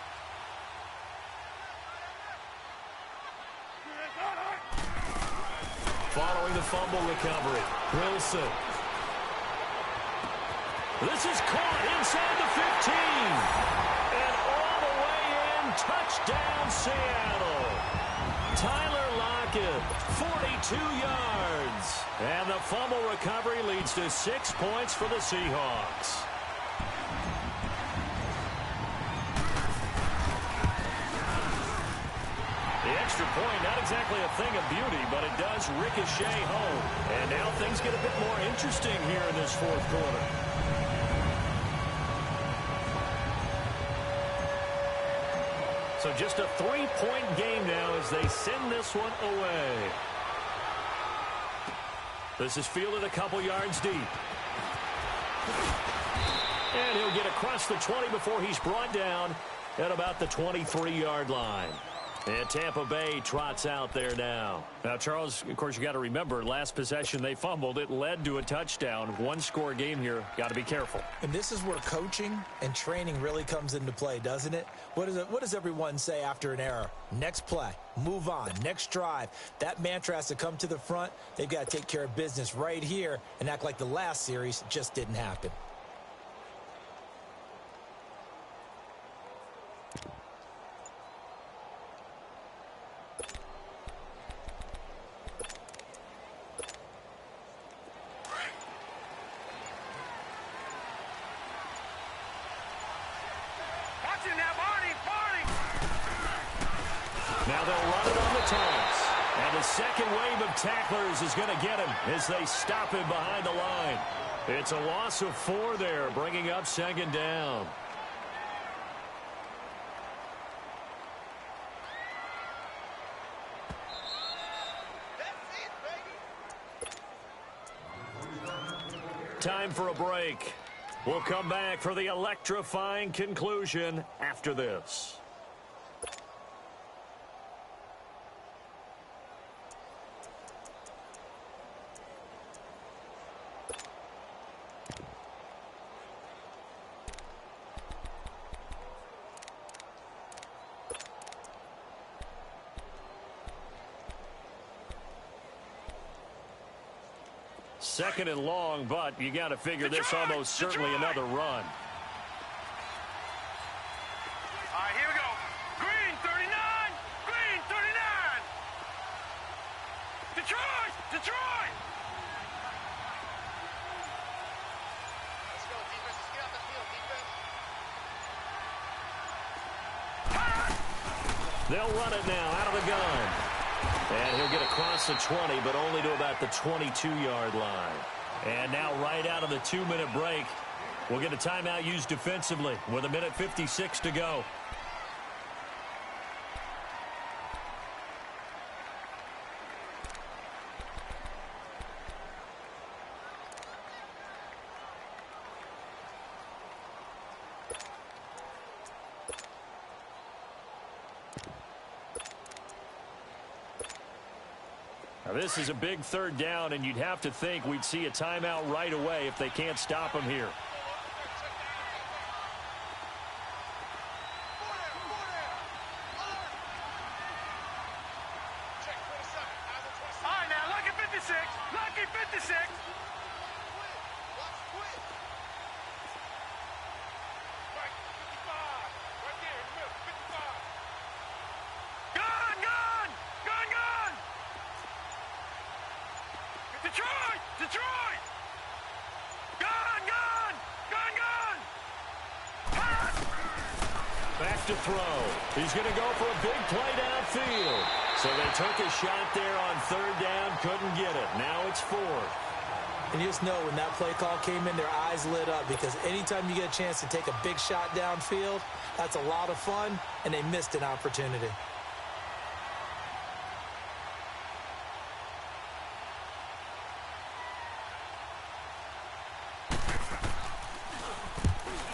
S4: Following the fumble recovery, Wilson. This is caught inside the 15. And all the way in, touchdown Seattle. Tyler Lockett, 42 yards. And the fumble recovery leads to 6 points for the Seahawks. The extra point, not exactly a thing of beauty, but it does ricochet home. And now things get a bit more interesting here in this 4th quarter. So just a 3-point game now as they send this one away.
S1: This is fielded a couple yards deep. And he'll get across the 20 before he's brought down at about the 23-yard line. And Tampa Bay trots out there now. Now, Charles, of course, you got to remember, last possession they fumbled. It led to a touchdown. One-score game here. Got to be careful.
S2: And this is where coaching and training really comes into play, doesn't it? What does everyone say after an error? Next play, move on, next drive. That mantra has to come to the front. They've got to take care of business right here and act like the last series just didn't happen.
S1: Now they'll run it on the toss. And the second wave of tacklers is going to get him as they stop him behind the line. It's a loss of 4 there, bringing up second down. Time for a break. We'll come back for the electrifying conclusion after this. Second and long, but you got to figure this almost certainly another run.
S3: All right, here we go. Green 39. Green 39. Detroit. Detroit. Let's go, defense. Let's get out the field, defense.
S1: They'll run it now out of the gun. And he'll get across the 20, but only to about the 22-yard line. And now right out of the 2-minute break, we'll get a timeout used defensively with 1:56 to go. Now, this is a big third down, and you'd have to think we'd see a timeout right away if they can't stop him here.
S3: All right, now, lucky 56. Lucky 56. Detroit! Detroit! Gun! Gun! Gun! Gun! Pass!
S1: Back to throw. He's going to go for a big play downfield. So they took a shot there on third down, couldn't get it. Now it's 4.
S2: And you just know when that play call came in, their eyes lit up because anytime you get a chance to take a big shot downfield, that's a lot of fun, and they missed an opportunity.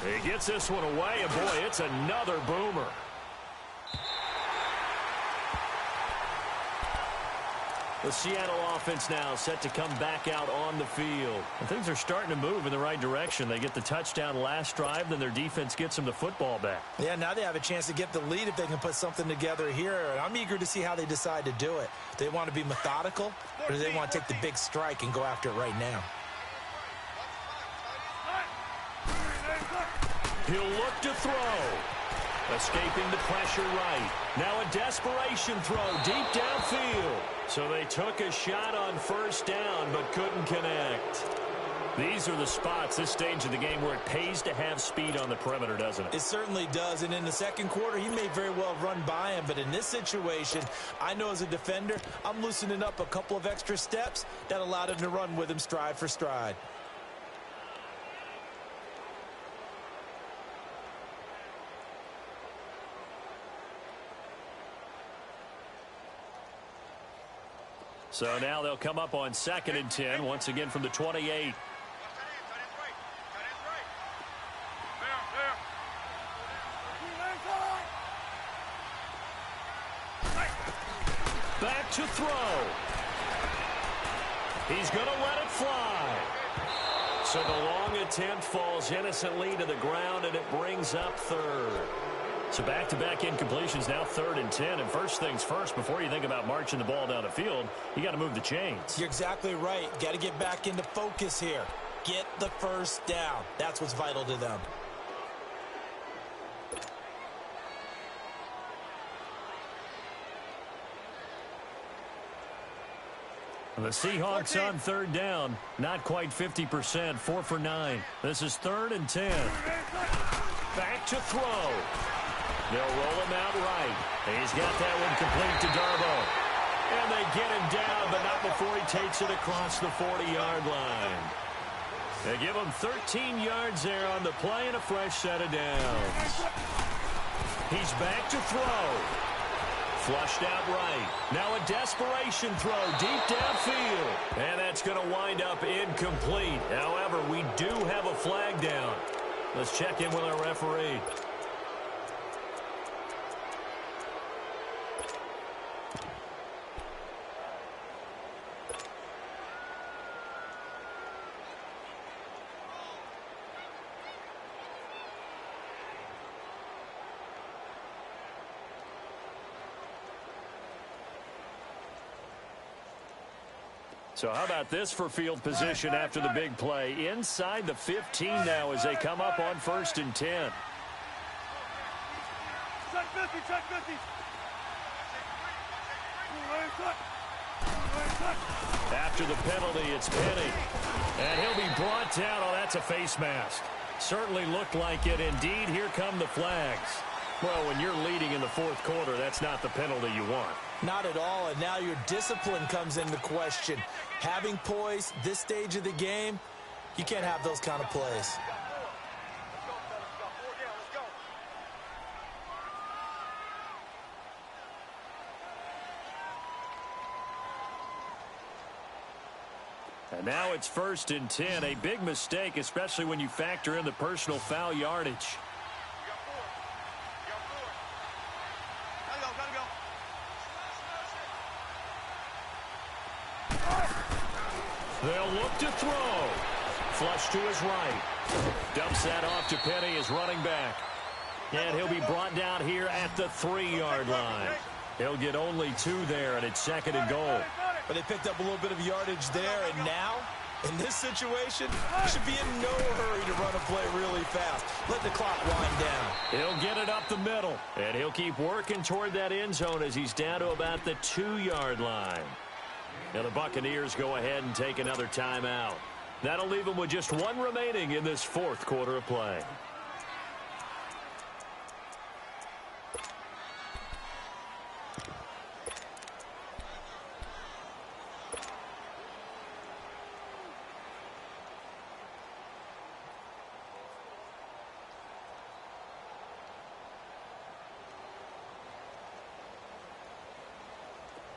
S1: He gets this one away, and boy, it's another boomer. The Seattle offense now set to come back out on the field. And things are starting to move in the right direction. They get the touchdown last drive, then their defense gets them the football back.
S2: Yeah, now they have a chance to get the lead if they can put something together here. And I'm eager to see how they decide to do it. Do they want to be methodical, or do they want to take the big strike and go after it right now?
S1: He'll look to throw. Escaping the pressure right. Now a desperation throw deep downfield. So they took a shot on first down but couldn't connect. These are the spots, this stage of the game, where it pays to have speed on the perimeter, doesn't it?
S2: It certainly does. And in the second quarter, he may very well run by him. But in this situation, I know as a defender, I'm loosening up a couple of extra steps that allowed him to run with him stride for stride.
S1: So now they'll come up on 2nd and 10, once again from the 28. Back to throw. He's going to let it fly. So the long attempt falls innocently to the ground, and it brings up 3rd. So back-to-back incompletions, now 3rd and 10. And first things first, before you think about marching the ball down the field, you got to move the chains.
S2: You're exactly right. Got to get back into focus here. Get the first down. That's what's vital to them.
S1: The Seahawks on 3rd down. Not quite 50%. 4 for 9. This is 3rd and 10. Back to throw. They'll roll him out right. He's got that one complete to Darbo. And they get him down, but not before he takes it across the 40-yard line. They give him 13 yards there on the play and a fresh set of downs. He's back to throw. Flushed out right. Now a desperation throw deep downfield. And that's going to wind up incomplete. However, we do have a flag down. Let's check in with our referee. So how about this for field position after the big play? Inside the 15 now as they come up on 1st and 10.
S3: Check 50, check 50.
S1: After the penalty, it's Penny. And he'll be brought down. Oh, that's a face mask. Certainly looked like it. Indeed, here come the flags. Well, when you're leading in the 4th quarter, that's not the penalty you want.
S2: Not at all, and now your discipline comes into question. Having poise this stage of the game, you can't have those kind of plays.
S1: And now it's 1st and 10. A big mistake, especially when you factor in the personal foul yardage. They'll look to throw. Flush to his right. Dumps that off to Penny, his running back. And he'll be brought down here at the 3-yard line. He'll get only 2 there, and it's 2nd and goal.
S2: But they picked up a little bit of yardage there, and now, in this situation, should be in no hurry to run a play really fast. Let the clock wind down.
S1: He'll get it up the middle, and he'll keep working toward that end zone as he's down to about the 2-yard line. Now the Buccaneers go ahead and take another timeout. That'll leave them with just 1 remaining in this 4th quarter of play.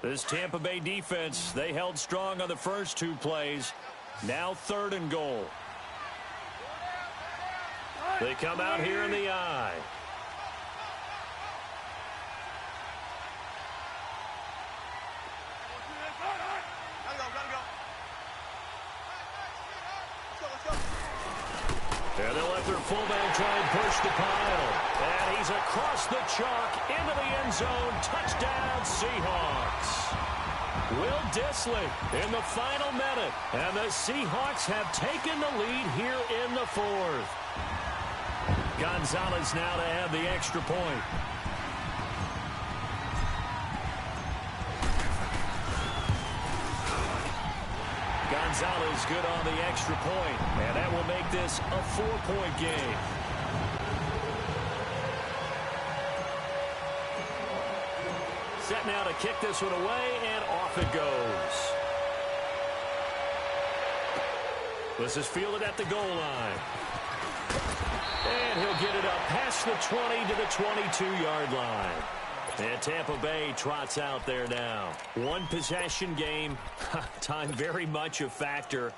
S1: This Tampa Bay defense, they held strong on the first 2 plays. Now 3rd and goal. They come out here in the eye. And they'll let their fullback try and push the pile. And he's across the chalk into the end zone. Touchdown, Seahawks. Will Dissly in the final minute. And the Seahawks have taken the lead here in the 4th. Gonzalez now to have the extra point. Gonzalez good on the extra point, and that will make this a 4-point game. Set now to kick this one away, and off it goes. This is fielded at the goal line. And he'll get it up past the 20 to the 22-yard line. And Tampa Bay trots out there now. One possession game. Time very much a factor.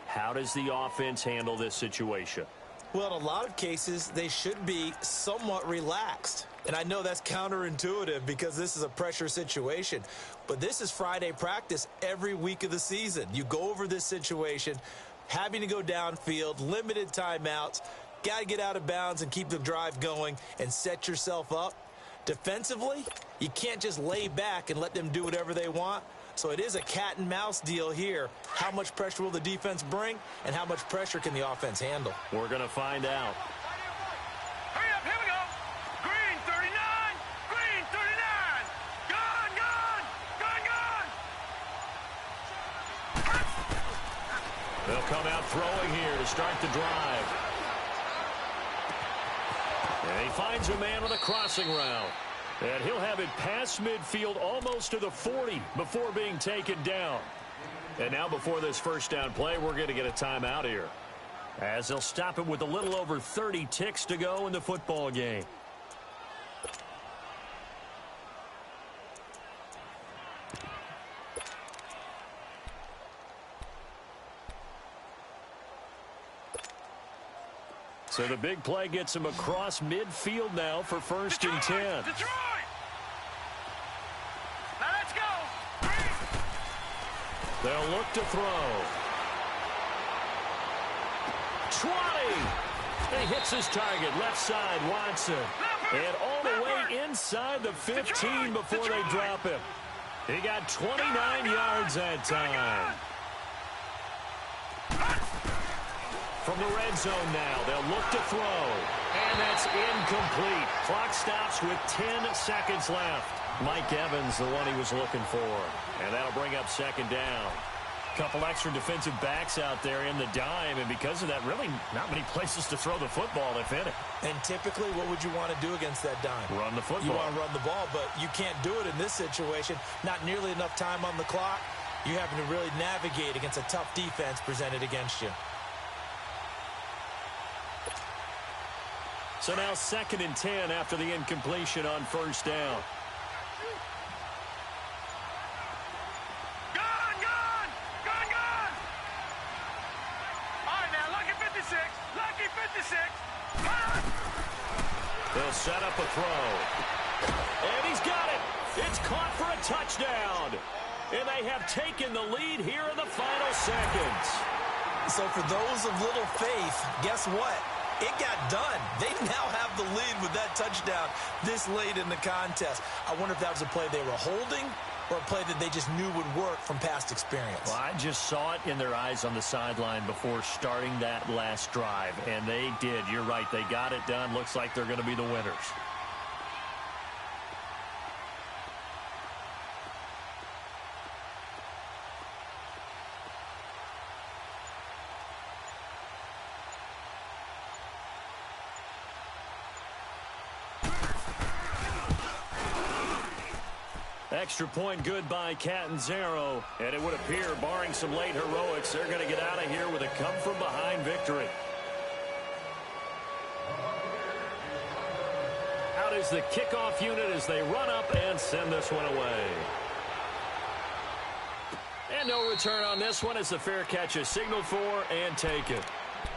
S1: How does the offense handle this situation?
S2: Well, in a lot of cases, they should be somewhat relaxed. And I know that's counterintuitive because this is a pressure situation. But this is Friday practice every week of the season. You go over this situation, having to go downfield, limited timeouts, got to get out of bounds and keep the drive going and set yourself up. Defensively, you can't just lay back and let them do whatever they want. So it is a cat and mouse deal here. How much pressure will the defense bring, and how much pressure can the offense handle?
S1: We're going to find out.
S3: Hurry up, here we go. Green 39, green 39. Gun, gun, gun, gun.
S1: They'll come out throwing here to start the drive. And he finds a man on a crossing route. And he'll have it past midfield almost to the 40 before being taken down. And now before this first down play, we're going to get a timeout here, as they'll stop it with a little over 30 ticks to go in the football game. So the big play gets him across midfield now for first and 10.
S3: Detroit! Now let's go!
S1: They'll look to throw. 20! And he hits his target, left side, Watson. And all the way inside the 15 before they drop him. He got 29 yards that time. From the red zone now, they'll look to throw. And that's incomplete. Clock stops with 10 seconds left. Mike Evans, the one he was looking for. And that'll bring up second down. Couple extra defensive backs out there in the dime, and because of that, really not many places to throw the football, if any.
S2: And typically, what would you want to do against that dime?
S1: Run the football.
S2: You want to run the ball, but you can't do it in this situation. Not nearly enough time on the clock. You're having to really navigate against a tough defense presented against you.
S1: So now second and 10 after the incompletion on first down.
S3: Gun, gun, gun, gun. All right, now, lucky 56, lucky 56.
S1: They'll set up a throw. And he's got it. It's caught for a touchdown. And they have taken the lead here in the final seconds.
S2: So for those of little faith, guess what? It got done. They now have the lead with that touchdown this late in the contest. I wonder if that was a play they were holding or a play that they just knew would work from past experience.
S1: Well, I just saw it in their eyes on the sideline before starting that last drive, and they did. You're right. They got it done. Looks like they're going to be the winners. Extra point good by Catanzaro, and it would appear, barring some late heroics, they're going to get out of here with a come-from-behind victory. Out is the kickoff unit as they run up and send this one away. And no return on this one as the fair catch is signaled for and taken.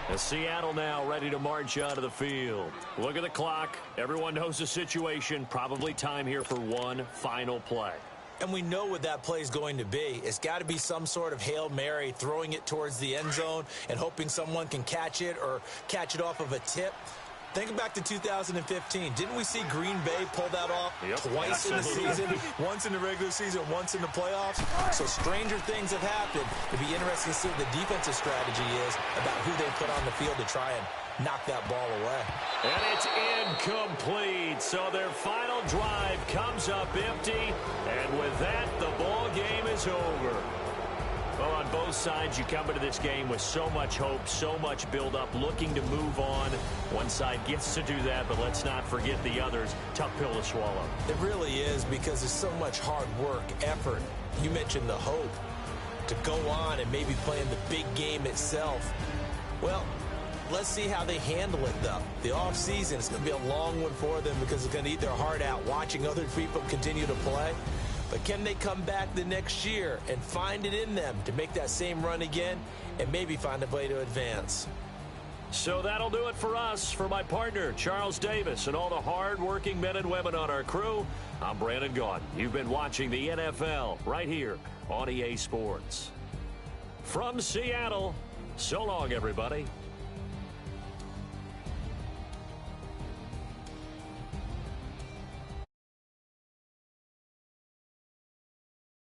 S1: As Seattle now ready to march onto the field. Look at the clock. Everyone knows the situation. Probably time here for one final play.
S2: And we know what that play is going to be. It's got to be some sort of Hail Mary, throwing it towards the end zone and hoping someone can catch it or catch it off of a tip. Think back to 2015. Didn't we see Green Bay pull that off twice in the season? Once in the regular season, once in the playoffs. So stranger things have happened. It'd be interesting to see what the defensive strategy is about who they put on the field to try and knock that ball away.
S1: And it's incomplete. So their final drive comes up empty. And with that, the ball game is over. Well, on both sides, you come into this game with so much hope, so much build-up, looking to move on. One side gets to do that, but let's not forget the others. Tough pill to swallow.
S2: It really is, because there's so much hard work, effort. You mentioned the hope to go on and maybe play in the big game itself. Well, Let's see how they handle it, though. The offseason is going to be a long one for them because it's going to eat their heart out watching other people continue to play. But can they come back the next year and find it in them to make that same run again and maybe find a way to advance?
S1: So that'll do it for us. For my partner, Charles Davis, and all the hard-working men and women on our crew, I'm Brandon Gaudin. You've been watching the NFL right here on EA Sports. From Seattle, so long, everybody.